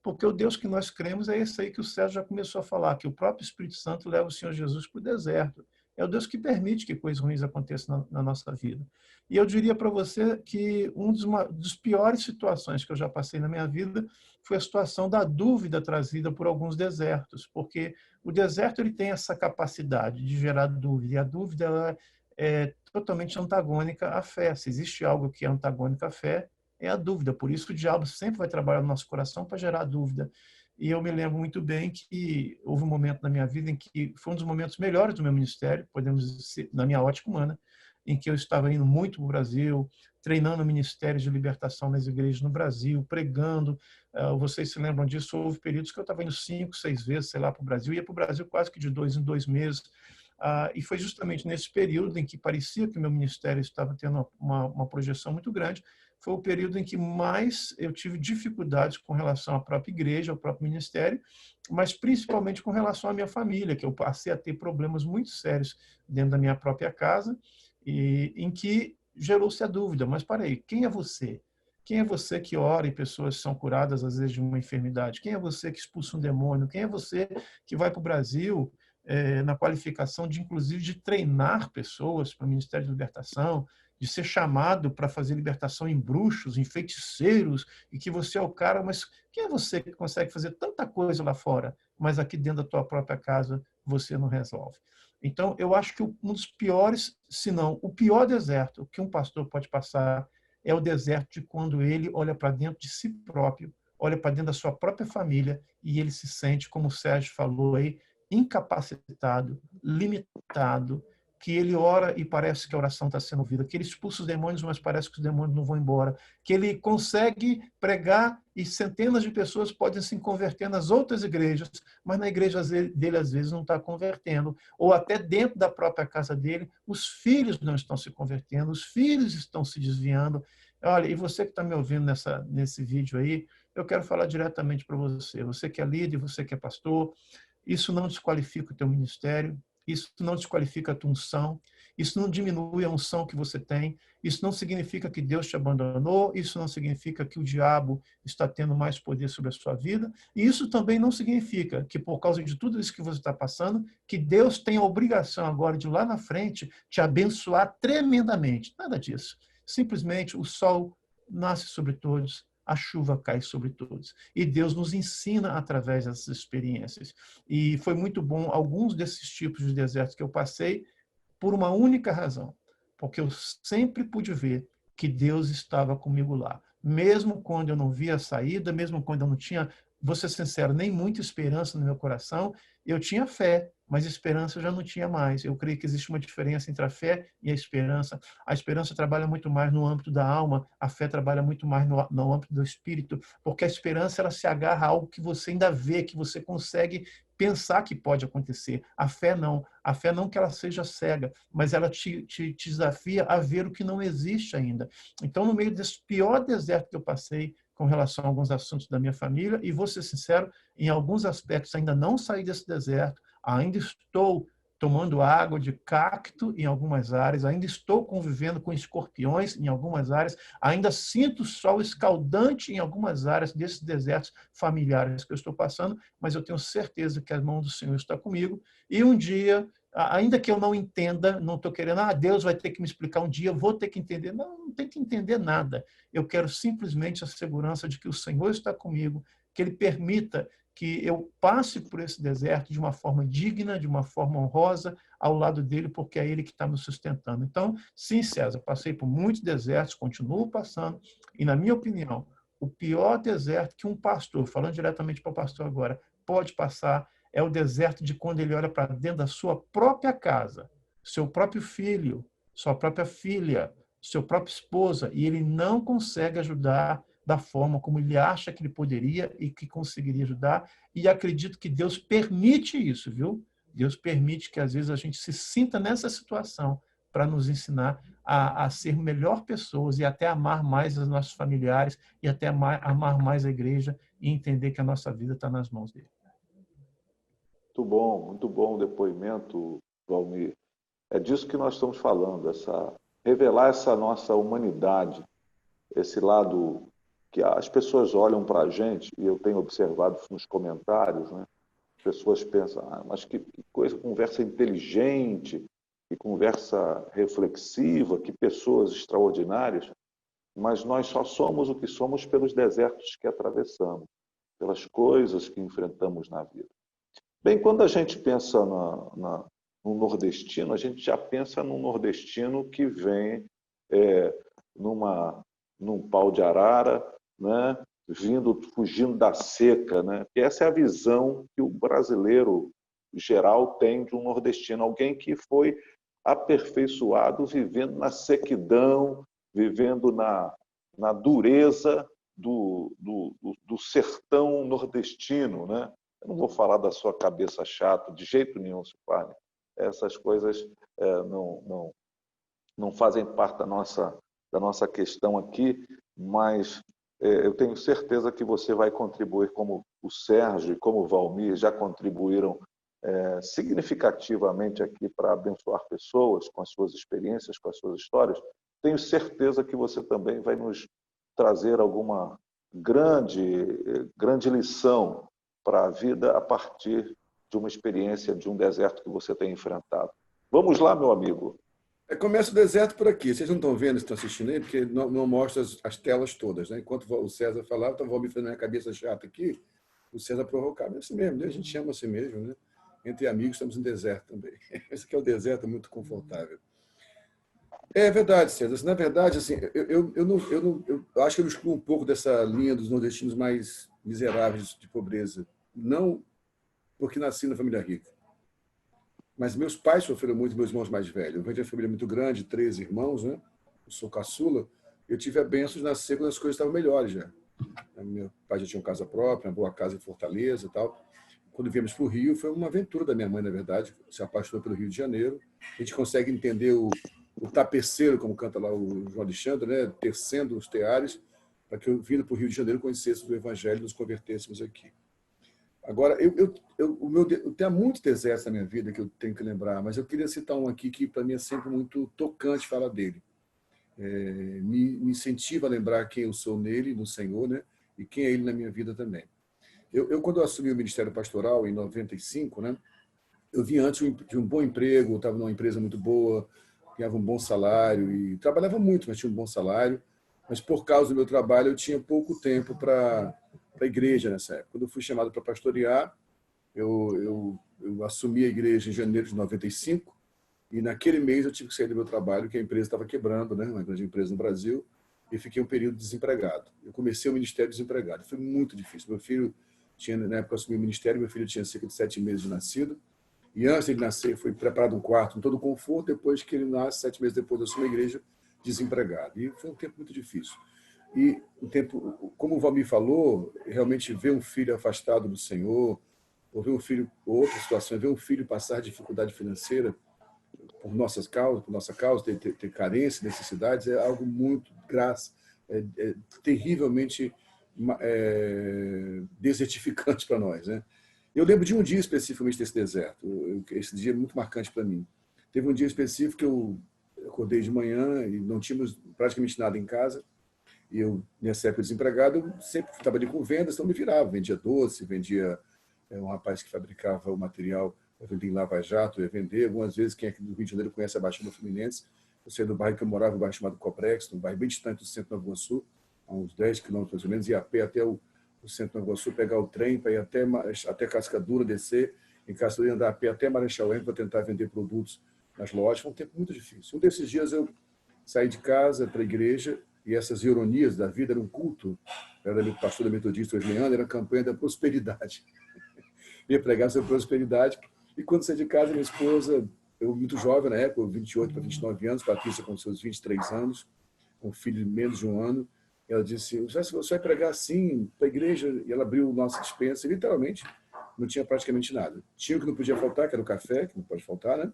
porque o Deus que nós cremos é esse aí que o Sérgio já começou a falar, que o próprio Espírito Santo leva o Senhor Jesus para o deserto. É o Deus que permite que coisas ruins aconteçam na nossa vida. E eu diria para você que uma das piores situações que eu já passei na minha vida foi a situação da dúvida trazida por alguns desertos, porque o deserto ele tem essa capacidade de gerar dúvida, e a dúvida ela é totalmente antagônica à fé. Se existe algo que é antagônico à fé, é a dúvida. Por isso o diabo sempre vai trabalhar no nosso coração para gerar dúvida. E eu me lembro muito bem que houve um momento na minha vida em que foi um dos momentos melhores do meu ministério, podemos dizer, na minha ótica humana, em que eu estava indo muito para o Brasil, treinando ministérios de libertação nas igrejas no Brasil, pregando. Vocês se lembram disso? Houve períodos que eu estava indo 5, 6 vezes, sei lá, para o Brasil, ia para o Brasil quase que de 2 em 2 meses. E foi justamente nesse período em que parecia que o meu ministério estava tendo uma projeção muito grande, foi o período em que mais eu tive dificuldades com relação à própria igreja, ao próprio ministério, mas principalmente com relação à minha família, que eu passei a ter problemas muito sérios dentro da minha própria casa, e em que gerou-se a dúvida, mas parei, quem é você? Quem é você que ora e pessoas são curadas às vezes de uma enfermidade? Quem é você que expulsa um demônio? Quem é você que vai para o Brasil na qualificação de, inclusive, de treinar pessoas para o Ministério de Libertação, de ser chamado para fazer libertação em bruxos, em feiticeiros, e que você é o cara, mas quem é você que consegue fazer tanta coisa lá fora, mas aqui dentro da tua própria casa você não resolve? Então, eu acho que um dos piores, se não o pior deserto que um pastor pode passar é o deserto de quando ele olha para dentro de si próprio, olha para dentro da sua própria família e ele se sente, como o Sérgio falou aí, incapacitado, limitado, que ele ora e parece que a oração está sendo ouvida, que ele expulsa os demônios, mas parece que os demônios não vão embora, que ele consegue pregar e centenas de pessoas podem se converter nas outras igrejas, mas na igreja dele às vezes não está convertendo, ou até dentro da própria casa dele, os filhos não estão se convertendo, os filhos estão se desviando. Olha, e você que está me ouvindo nesse vídeo aí, eu quero falar diretamente para você, você que é líder, você que é pastor, isso não desqualifica o teu ministério, isso não desqualifica a tua unção, Isso não diminui a unção que você tem, isso não significa que Deus te abandonou, isso não significa que o diabo está tendo mais poder sobre a sua vida, e isso também não significa que, por causa de tudo isso que você está passando, que Deus tem a obrigação agora de lá na frente te abençoar tremendamente. Nada disso. Simplesmente o sol nasce sobre todos, a chuva cai sobre todos. E Deus nos ensina através dessas experiências. E foi muito bom alguns desses tipos de desertos que eu passei por uma única razão, porque eu sempre pude ver que Deus estava comigo lá. Mesmo quando eu não via a saída, mesmo quando eu não tinha, vou ser sincero, nem muita esperança no meu coração, eu tinha fé, mas esperança eu já não tinha mais. Eu creio que existe uma diferença entre a fé e a esperança. A esperança trabalha muito mais no âmbito da alma, a fé trabalha muito mais no âmbito do espírito, porque a esperança ela se agarra a algo que você ainda vê, que você consegue pensar que pode acontecer. A fé não. A fé não que ela seja cega, mas ela te desafia a ver o que não existe ainda. Então, no meio desse pior deserto que eu passei com relação a alguns assuntos da minha família, e vou ser sincero, em alguns aspectos ainda não saí desse deserto, ainda estou tomando água de cacto em algumas áreas, ainda estou convivendo com escorpiões em algumas áreas, ainda sinto sol escaldante em algumas áreas desses desertos familiares que eu estou passando, mas eu tenho certeza que a mão do Senhor está comigo, e um dia, ainda que eu não entenda, não estou querendo, Deus vai ter que me explicar um dia, eu vou ter que entender. Não, não tem que entender nada. Eu quero simplesmente a segurança de que o Senhor está comigo, que Ele permita que eu passe por esse deserto de uma forma digna, de uma forma honrosa, ao lado dele, porque é ele que está me sustentando. Então, sim, César, passei por muitos desertos, continuo passando, e, na minha opinião, o pior deserto que um pastor, falando diretamente para o pastor agora, pode passar é o deserto de quando ele olha para dentro da sua própria casa, seu próprio filho, sua própria filha, sua própria esposa, e ele não consegue ajudar da forma como ele acha que ele poderia e que conseguiria ajudar. E acredito que Deus permite isso, viu? Deus permite que às vezes a gente se sinta nessa situação para nos ensinar a ser melhor pessoas e até amar mais os nossos familiares e até amar mais a igreja e entender que a nossa vida está nas mãos dele. Muito bom o depoimento, Valmir. É disso que nós estamos falando, revelar essa nossa humanidade, esse lado que as pessoas olham para a gente, e eu tenho observado nos comentários, né? As pessoas pensam, mas que coisa, conversa inteligente, que conversa reflexiva, que pessoas extraordinárias, mas nós só somos o que somos pelos desertos que atravessamos, pelas coisas que enfrentamos na vida. Bem, quando a gente pensa no nordestino, a gente já pensa num nordestino que vem num pau de arara, né? Fugindo da seca, né? E essa é a visão que o brasileiro geral tem de um nordestino, alguém que foi aperfeiçoado vivendo na sequidão, vivendo na dureza do sertão nordestino, né? Eu não vou falar da sua cabeça chata, de jeito nenhum, Silvânia. Essas coisas não fazem parte da nossa questão aqui, mas eu tenho certeza que você vai contribuir, como o Sérgio e como o Valmir já contribuíram significativamente aqui para abençoar pessoas com as suas experiências, com as suas histórias. Tenho certeza que você também vai nos trazer alguma grande lição para a vida a partir de uma experiência, de um deserto que você tem enfrentado. Vamos lá, meu amigo. Começa o deserto por aqui. Vocês não estão vendo, estão assistindo aí, porque não mostra as telas todas, né? Enquanto o César falava, então vou me fazer minha cabeça chata aqui, o César provocava. É assim mesmo, né? A gente chama assim mesmo, né? Entre amigos estamos em deserto também. Esse aqui é o deserto muito confortável. É verdade, César. Na verdade, assim, eu acho que eu excluo um pouco dessa linha dos nordestinos mais miseráveis de pobreza. Não porque nasci na família rica. Mas meus pais sofreram muito, meus irmãos mais velhos. Eu venho de uma família muito grande, 13 irmãos, né? Eu sou caçula. Eu tive a bênção de nascer quando as coisas estavam melhores já. Meu pai já tinha uma casa própria, uma boa casa em Fortaleza e tal. Quando viemos para o Rio, foi uma aventura da minha mãe, na verdade. Se apaixonou pelo Rio de Janeiro. A gente consegue entender o tapeceiro, como canta lá o João Alexandre, né? Tecendo os teares, para que eu, vindo para o Rio de Janeiro, conhecêssemos o Evangelho e nos convertêssemos aqui. Agora, eu tenho muitos desertos na minha vida que eu tenho que lembrar, mas eu queria citar um aqui que, para mim, é sempre muito tocante falar dele. Me incentiva a lembrar quem eu sou nele, no Senhor, né? E quem é Ele na minha vida também. Quando eu assumi o Ministério Pastoral, em 95, né? Eu vim antes de um bom emprego, estava numa empresa muito boa, ganhava um bom salário e trabalhava muito, mas tinha um bom salário. Mas por causa do meu trabalho, eu tinha pouco tempo para a igreja nessa época. Quando eu fui chamado para pastorear, eu assumi a igreja em janeiro de 95 e naquele mês eu tive que sair do meu trabalho, que a empresa estava quebrando, né? Uma grande empresa no Brasil, e fiquei um período desempregado. Eu comecei o ministério desempregado. Foi muito difícil. Meu filho tinha, na época eu assumi o ministério, meu filho tinha cerca de 7 meses de nascido. E antes de ele nascer, foi preparado um quarto com todo conforto. Depois que ele nasce, 7 meses depois, eu assumi a igreja desempregado. E foi um tempo muito difícil. E um tempo, como o Valmir falou, realmente ver um filho afastado do Senhor, ou ver um filho, outra situação, ver um filho passar dificuldade financeira por nossa causa, ter carência, necessidades, é algo muito terrivelmente desertificante para nós, né? Eu lembro de um dia especificamente desse deserto. Esse dia é muito marcante para mim. Teve um dia específico que eu acordei de manhã e não tínhamos praticamente nada em casa. E eu, nessa época desempregado, eu sempre estava ali com vendas, então me virava. Vendia doce, vendia um rapaz que fabricava o material, eu vendia em Lava Jato, eu ia vender. Algumas vezes, quem aqui do Rio de Janeiro conhece a Baixada Fluminense, eu saí do bairro que eu morava, um bairro chamado Coprex, um bairro bem distante do centro de Nova Iguaçu, a uns 10 quilômetros mais ou menos, ia a pé até o centro de Nova Iguaçu, pegar o trem para ir até Cascadura, descer, em Cascadura andar a pé até Marechal Hermes para tentar vender produtos nas lojas. Foi um tempo muito difícil. Um desses dias eu saí de casa para a igreja e essas ironias da vida, era um culto, era pastor da Metodista Wesleyana, era a campanha da prosperidade. Ia pregar sobre prosperidade. E quando saí de casa, minha esposa, eu muito jovem na época, 28 para 29 anos, Patrícia com seus 23 anos, com um filho de menos de um ano, ela disse, você vai pregar assim para a igreja? E ela abriu nossa despensa e, literalmente, não tinha praticamente nada. Tinha o que não podia faltar, que era o café, que não pode faltar, né?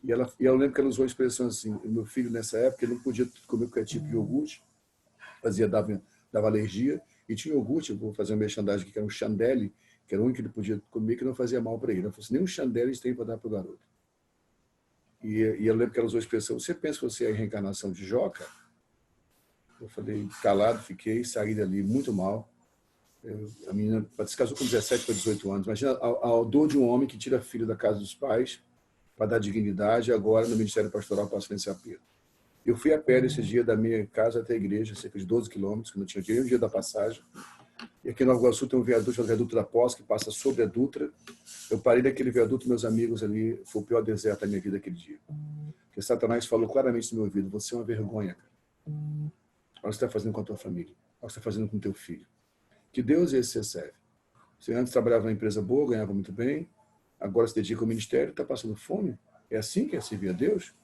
E eu lembro que ela usou a expressão assim, meu filho, nessa época, ele não podia comer qualquer tipo de iogurte, dava alergia, e tinha iogurte, eu vou fazer uma merchandising aqui, que era um Chandelle, que era o único que ele podia comer, que não fazia mal para ele. Ela falou assim, nem um Chandelle eles têm para dar para o garoto. E eu lembro que ela usou a expressão, você pensa que você é a reencarnação de Jó, cara? Eu falei, calado, fiquei, saí dali muito mal. A menina se casou com 17 para 18 anos. Imagina a dor de um homem que tira filho da casa dos pais para dar dignidade, e agora no Ministério Pastoral passa nesse apelo. Eu fui a pé esse dia da minha casa até a igreja, cerca de 12 quilômetros, que não tinha dinheiro, o dia da passagem. E aqui em Nova Iguaçu tem um viaduto chamado Viaduto da Pós, que passa sobre a Dutra. Eu parei naquele viaduto, meus amigos ali, foi o pior deserto da minha vida aquele dia. Porque Satanás falou claramente no meu ouvido, você é uma vergonha, cara. Olha o que você está fazendo com a tua família. Olha o que você está fazendo com o teu filho. Que Deus é esse você serve. Você antes trabalhava numa empresa boa, ganhava muito bem, agora se dedica ao ministério, está passando fome. É assim que é servir a Deus?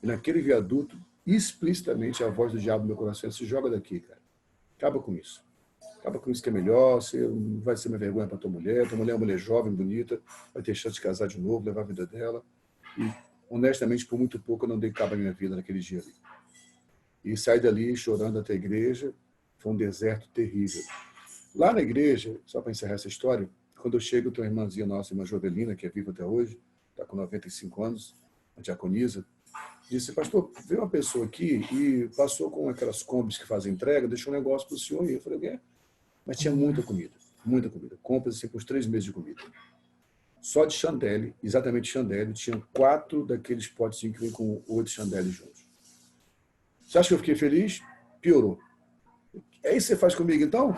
E naquele viaduto, explicitamente, a voz do diabo no meu coração se joga daqui, cara. Acaba com isso. Acaba com isso que é melhor, você não vai ser uma vergonha para tua mulher é uma mulher jovem, bonita, vai ter chance de casar de novo, levar a vida dela. E, honestamente, por muito pouco eu não dei cabo à minha vida naquele dia ali. E saí dali chorando até a igreja, foi um deserto terrível. Lá na igreja, só para encerrar essa história, quando eu chego, tem uma irmãzinha nossa, irmã Jovelina, que é viva até hoje, está com 95 anos, a diaconisa, disse, pastor, veio uma pessoa aqui e passou com aquelas combis que fazem entrega, deixou um negócio para o senhor, e eu falei, mas tinha muita comida, compras assim, por uns 3 meses de comida. Só de chandelle, exatamente chandelle, tinham 4 daqueles potezinhos que vêm com 8 chandelles juntos. Você acha que eu fiquei feliz? Piorou. É isso que você faz comigo, então?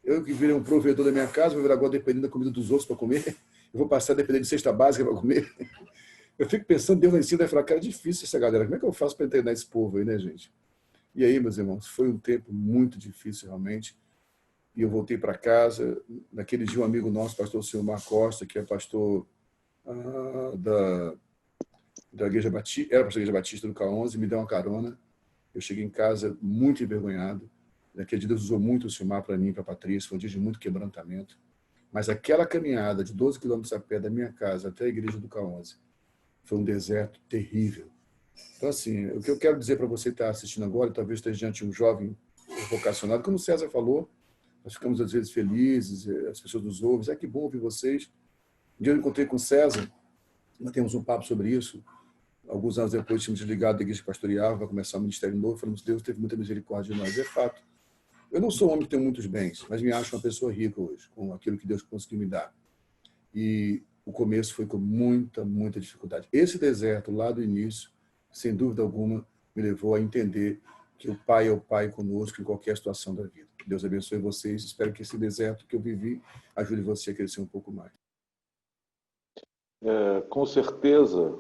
Eu que virei um provedor da minha casa, vou virar agora dependendo da comida dos outros para comer. Eu vou passar a depender de cesta básica para comer. Eu fico pensando, Deus lá em cima vai falar, cara, é difícil essa galera. Como é que eu faço para treinar esse povo aí, né, gente? E aí, meus irmãos, foi um tempo muito difícil, realmente. E eu voltei para casa. Naquele dia, um amigo nosso, pastor Silmar Costa, que é pastor da Igreja Batista, era pastor da Igreja Batista do K11, me deu uma carona. Eu cheguei em casa muito envergonhado. Naquele dia, Deus usou muito o Silmar para mim, para a Patrícia. Foi um dia de muito quebrantamento. Mas aquela caminhada de 12 quilômetros a pé da minha casa até a Igreja do K11 foi um deserto terrível. Então, assim, o que eu quero dizer para você que está assistindo agora, talvez esteja diante de um jovem vocacionado, como o César falou, nós ficamos às vezes felizes, as pessoas nos ouvem, que bom ouvir vocês. Um dia eu encontrei com o César, nós temos um papo sobre isso. Alguns anos depois, tínhamos desligado da igreja pastoral, vai começar um ministério novo, falamos, Deus teve muita misericórdia de nós. É fato. Eu não sou um homem que tem muitos bens, mas me acho uma pessoa rica hoje, com aquilo que Deus conseguiu me dar. E o começo foi com muita, muita dificuldade. Esse deserto, lá do início, sem dúvida alguma, me levou a entender que o Pai é o Pai conosco em qualquer situação da vida. Deus abençoe vocês. Espero que esse deserto que eu vivi ajude você a crescer um pouco mais. Com certeza,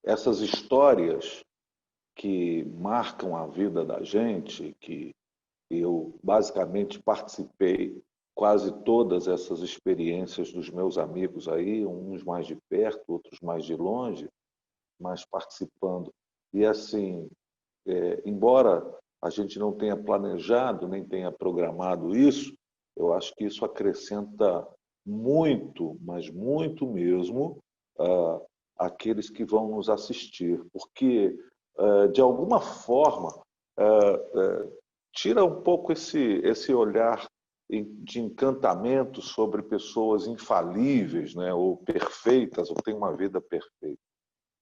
essas histórias que marcam a vida da gente, que eu basicamente participei quase todas essas experiências dos meus amigos aí, uns mais de perto, outros mais de longe, mas participando. E assim, embora a gente não tenha planejado, nem tenha programado isso, eu acho que isso acrescenta muito, mas muito mesmo, àqueles que vão nos assistir, porque, de alguma forma, tira um pouco esse olhar de encantamento sobre pessoas infalíveis, né, ou perfeitas, ou têm uma vida perfeita.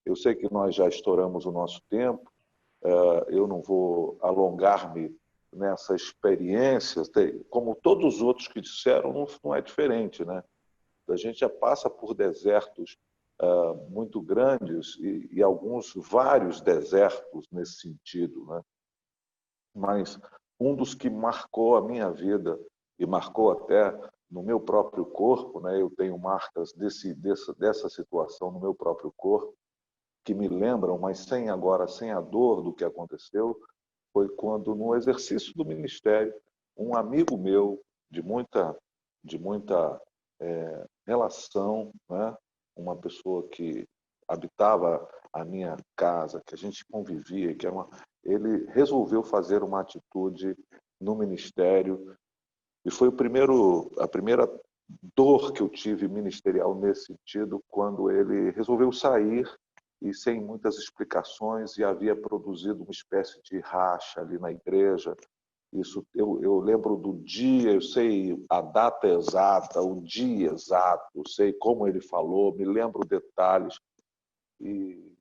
Eu sei que nós já estouramos o nosso tempo, eu não vou alongar-me nessa experiência, como todos os outros que disseram, não é diferente, né? A gente já passa por desertos muito grandes e vários desertos nesse sentido, né? Mas um dos que marcou a minha vida e marcou até no meu próprio corpo, né? Eu tenho marcas dessa situação no meu próprio corpo, que me lembram, mas sem a dor do que aconteceu, foi quando, no exercício do ministério, um amigo meu, de muita relação, né? Uma pessoa que habitava a minha casa, que a gente convivia, ele resolveu fazer uma atitude no ministério, e foi a primeira dor que eu tive ministerial nesse sentido, quando ele resolveu sair e sem muitas explicações, e havia produzido uma espécie de racha ali na igreja. Isso eu lembro do dia, eu sei a data exata, o dia exato, eu sei como ele falou, me lembro detalhes, e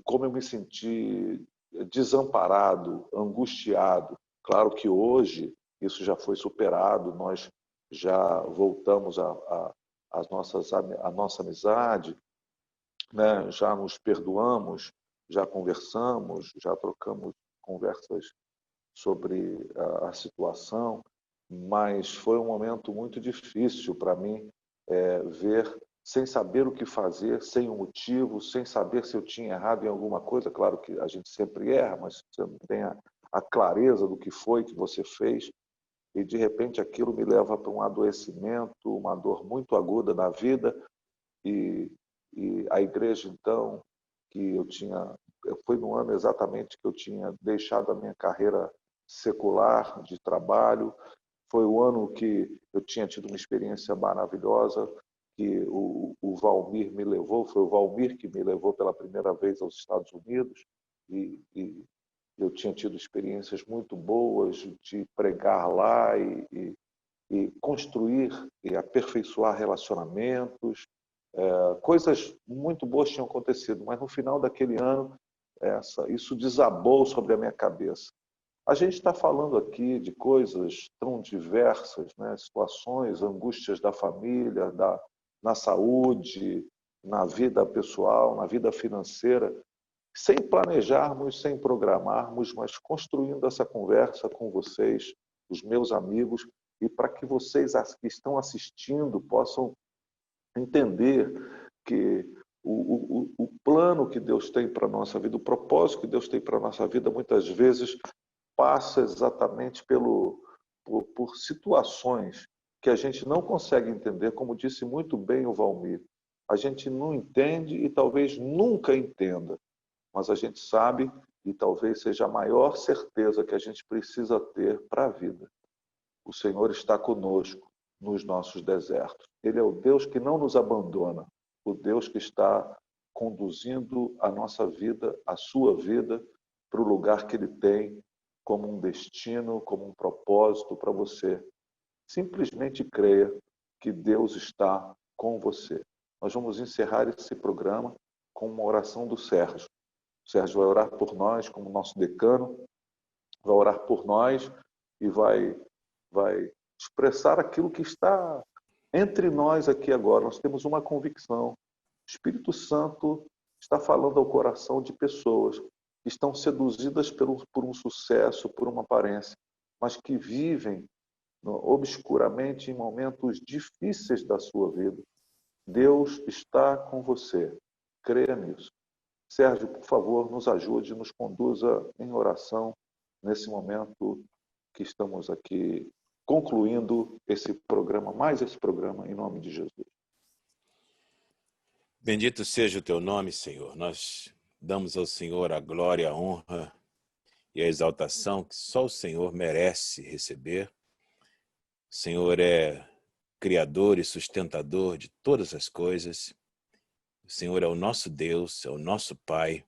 como eu me senti desamparado, angustiado. Claro que hoje isso já foi superado, nós já voltamos a nossa amizade, né? Já nos perdoamos, já conversamos, já trocamos conversas sobre a situação, mas foi um momento muito difícil para mim ver, sem saber o que fazer, sem um motivo, sem saber se eu tinha errado em alguma coisa. Claro que a gente sempre erra, mas você não tem a clareza do que foi que você fez, e de repente aquilo me leva para um adoecimento, uma dor muito aguda na vida, e a igreja, então, que foi no ano exatamente que eu tinha deixado a minha carreira secular de trabalho, foi o ano que eu tinha tido uma experiência maravilhosa, que o Valmir me levou, foi o Valmir que me levou pela primeira vez aos Estados Unidos, e eu tinha tido experiências muito boas de pregar lá e construir e aperfeiçoar relacionamentos. Coisas muito boas tinham acontecido, mas no final daquele ano, isso desabou sobre a minha cabeça. A gente está falando aqui de coisas tão diversas, né? Situações, angústias da família, na saúde, na vida pessoal, na vida financeira, sem planejarmos, sem programarmos, mas construindo essa conversa com vocês, os meus amigos, e para que vocês que estão assistindo possam entender que o plano que Deus tem para a nossa vida, o propósito que Deus tem para a nossa vida, muitas vezes passa exatamente por situações que a gente não consegue entender, como disse muito bem o Valmir. A gente não entende e talvez nunca entenda, mas a gente sabe, e talvez seja a maior certeza que a gente precisa ter para a vida. O Senhor está conosco nos nossos desertos. Ele é o Deus que não nos abandona, o Deus que está conduzindo a nossa vida, a sua vida, para o lugar que Ele tem como um destino, como um propósito para você. Simplesmente creia que Deus está com você. Nós vamos encerrar esse programa com uma oração do Sérgio. O Sérgio vai orar por nós como nosso decano, vai orar por nós e vai expressar aquilo que está entre nós aqui agora. Nós temos uma convicção. O Espírito Santo está falando ao coração de pessoas que estão seduzidas por um sucesso, por uma aparência, mas que vivem obscuramente em momentos difíceis da sua vida. Deus está com você. Creia nisso. Sérgio, por favor, nos ajude, nos conduza em oração nesse momento que estamos aqui concluindo esse programa, mais esse programa, em nome de Jesus. Bendito seja o teu nome, Senhor. Nós damos ao Senhor a glória, a honra e a exaltação que só o Senhor merece receber. O Senhor é criador e sustentador de todas as coisas. O Senhor é o nosso Deus, é o nosso Pai,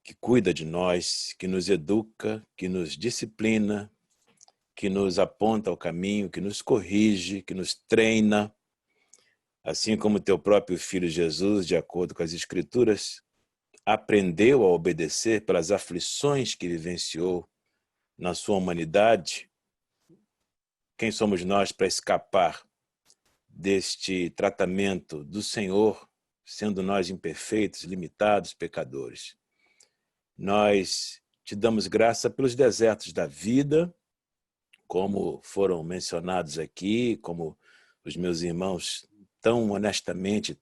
que cuida de nós, que nos educa, que nos disciplina, que nos aponta ao caminho, que nos corrige, que nos treina. Assim como teu próprio Filho Jesus, de acordo com as Escrituras, aprendeu a obedecer pelas aflições que vivenciou na sua humanidade, quem somos nós para escapar deste tratamento do Senhor, sendo nós imperfeitos, limitados, pecadores? Nós te damos graça pelos desertos da vida, como foram mencionados aqui, como os meus irmãos tão honestamente,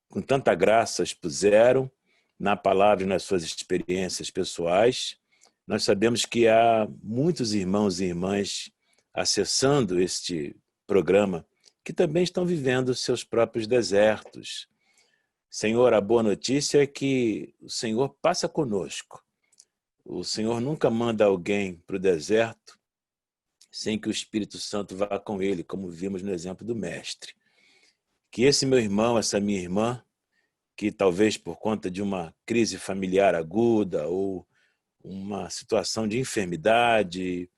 com tanta graça expuseram na palavra e nas suas experiências pessoais. Nós sabemos que há muitos irmãos e irmãs acessando este programa que também estão vivendo seus próprios desertos. Senhor, a boa notícia é que o Senhor passa conosco. O Senhor nunca manda alguém para o deserto sem que o Espírito Santo vá com ele, como vimos no exemplo do mestre. Que esse meu irmão, essa minha irmã, que talvez por conta de uma crise familiar aguda ou uma situação de enfermidade,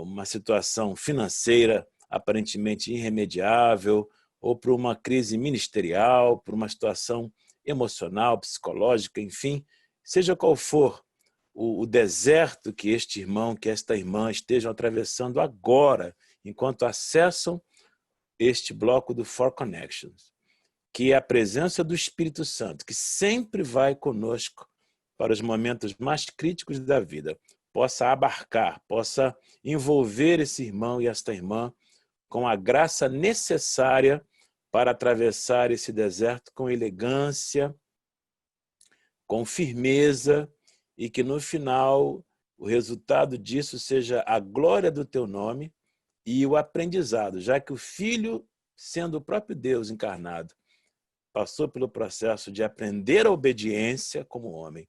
uma situação financeira aparentemente irremediável, ou por uma crise ministerial, por uma situação emocional, psicológica, enfim, seja qual for o deserto que este irmão, que esta irmã estejam atravessando agora, enquanto acessam este bloco do Four Connections, que é a presença do Espírito Santo, que sempre vai conosco para os momentos mais críticos da vida, possa abarcar, possa envolver esse irmão e esta irmã com a graça necessária para atravessar esse deserto com elegância, com firmeza, e que no final o resultado disso seja a glória do teu nome e o aprendizado, já que o Filho, sendo o próprio Deus encarnado, passou pelo processo de aprender a obediência como homem,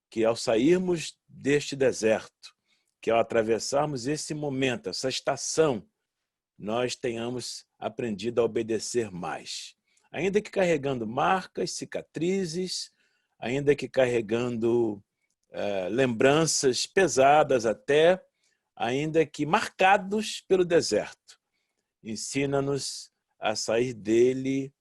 que ao sairmos deste deserto, que ao atravessarmos esse momento, essa estação, nós tenhamos aprendido a obedecer mais. Ainda que carregando marcas, cicatrizes, ainda que carregando lembranças pesadas até, ainda que marcados pelo deserto. Ensina-nos a sair dele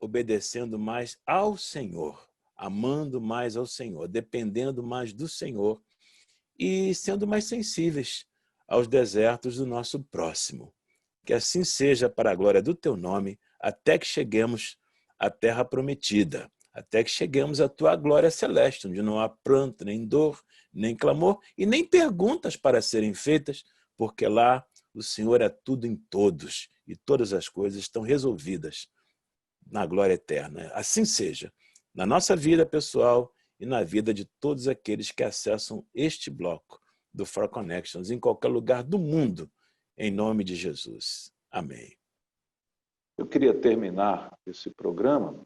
obedecendo mais ao Senhor, amando mais ao Senhor, dependendo mais do Senhor e sendo mais sensíveis aos desertos do nosso próximo. Que assim seja para a glória do teu nome, até que cheguemos à terra prometida, até que cheguemos à tua glória celeste, onde não há pranto, nem dor, nem clamor e nem perguntas para serem feitas, porque lá o Senhor é tudo em todos e todas as coisas estão resolvidas na glória eterna. Assim seja, na nossa vida pessoal e na vida de todos aqueles que acessam este bloco do Four Connections em qualquer lugar do mundo, em nome de Jesus. Amém. Eu queria terminar esse programa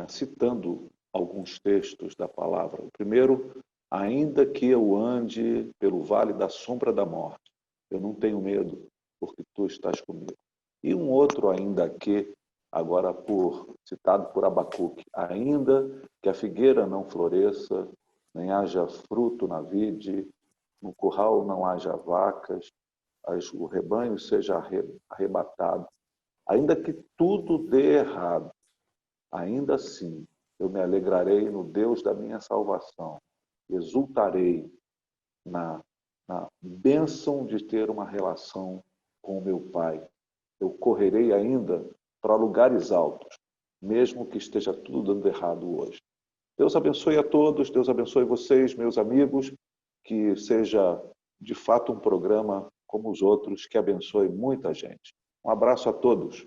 citando alguns textos da palavra. O primeiro, ainda que eu ande pelo vale da sombra da morte, eu não tenho medo, porque tu estás comigo. E um outro, ainda que, agora citado por Abacuque, ainda que a figueira não floresça nem haja fruto na vide, no curral não haja vacas, o rebanho seja arrebatado. Ainda que tudo dê errado, ainda assim eu me alegrarei no Deus da minha salvação, exultarei na bênção de ter uma relação com o meu Pai. Eu correrei ainda para lugares altos, mesmo que esteja tudo dando errado hoje. Deus abençoe a todos, Deus abençoe vocês, meus amigos, que seja de fato um programa como os outros, que abençoe muita gente. Um abraço a todos.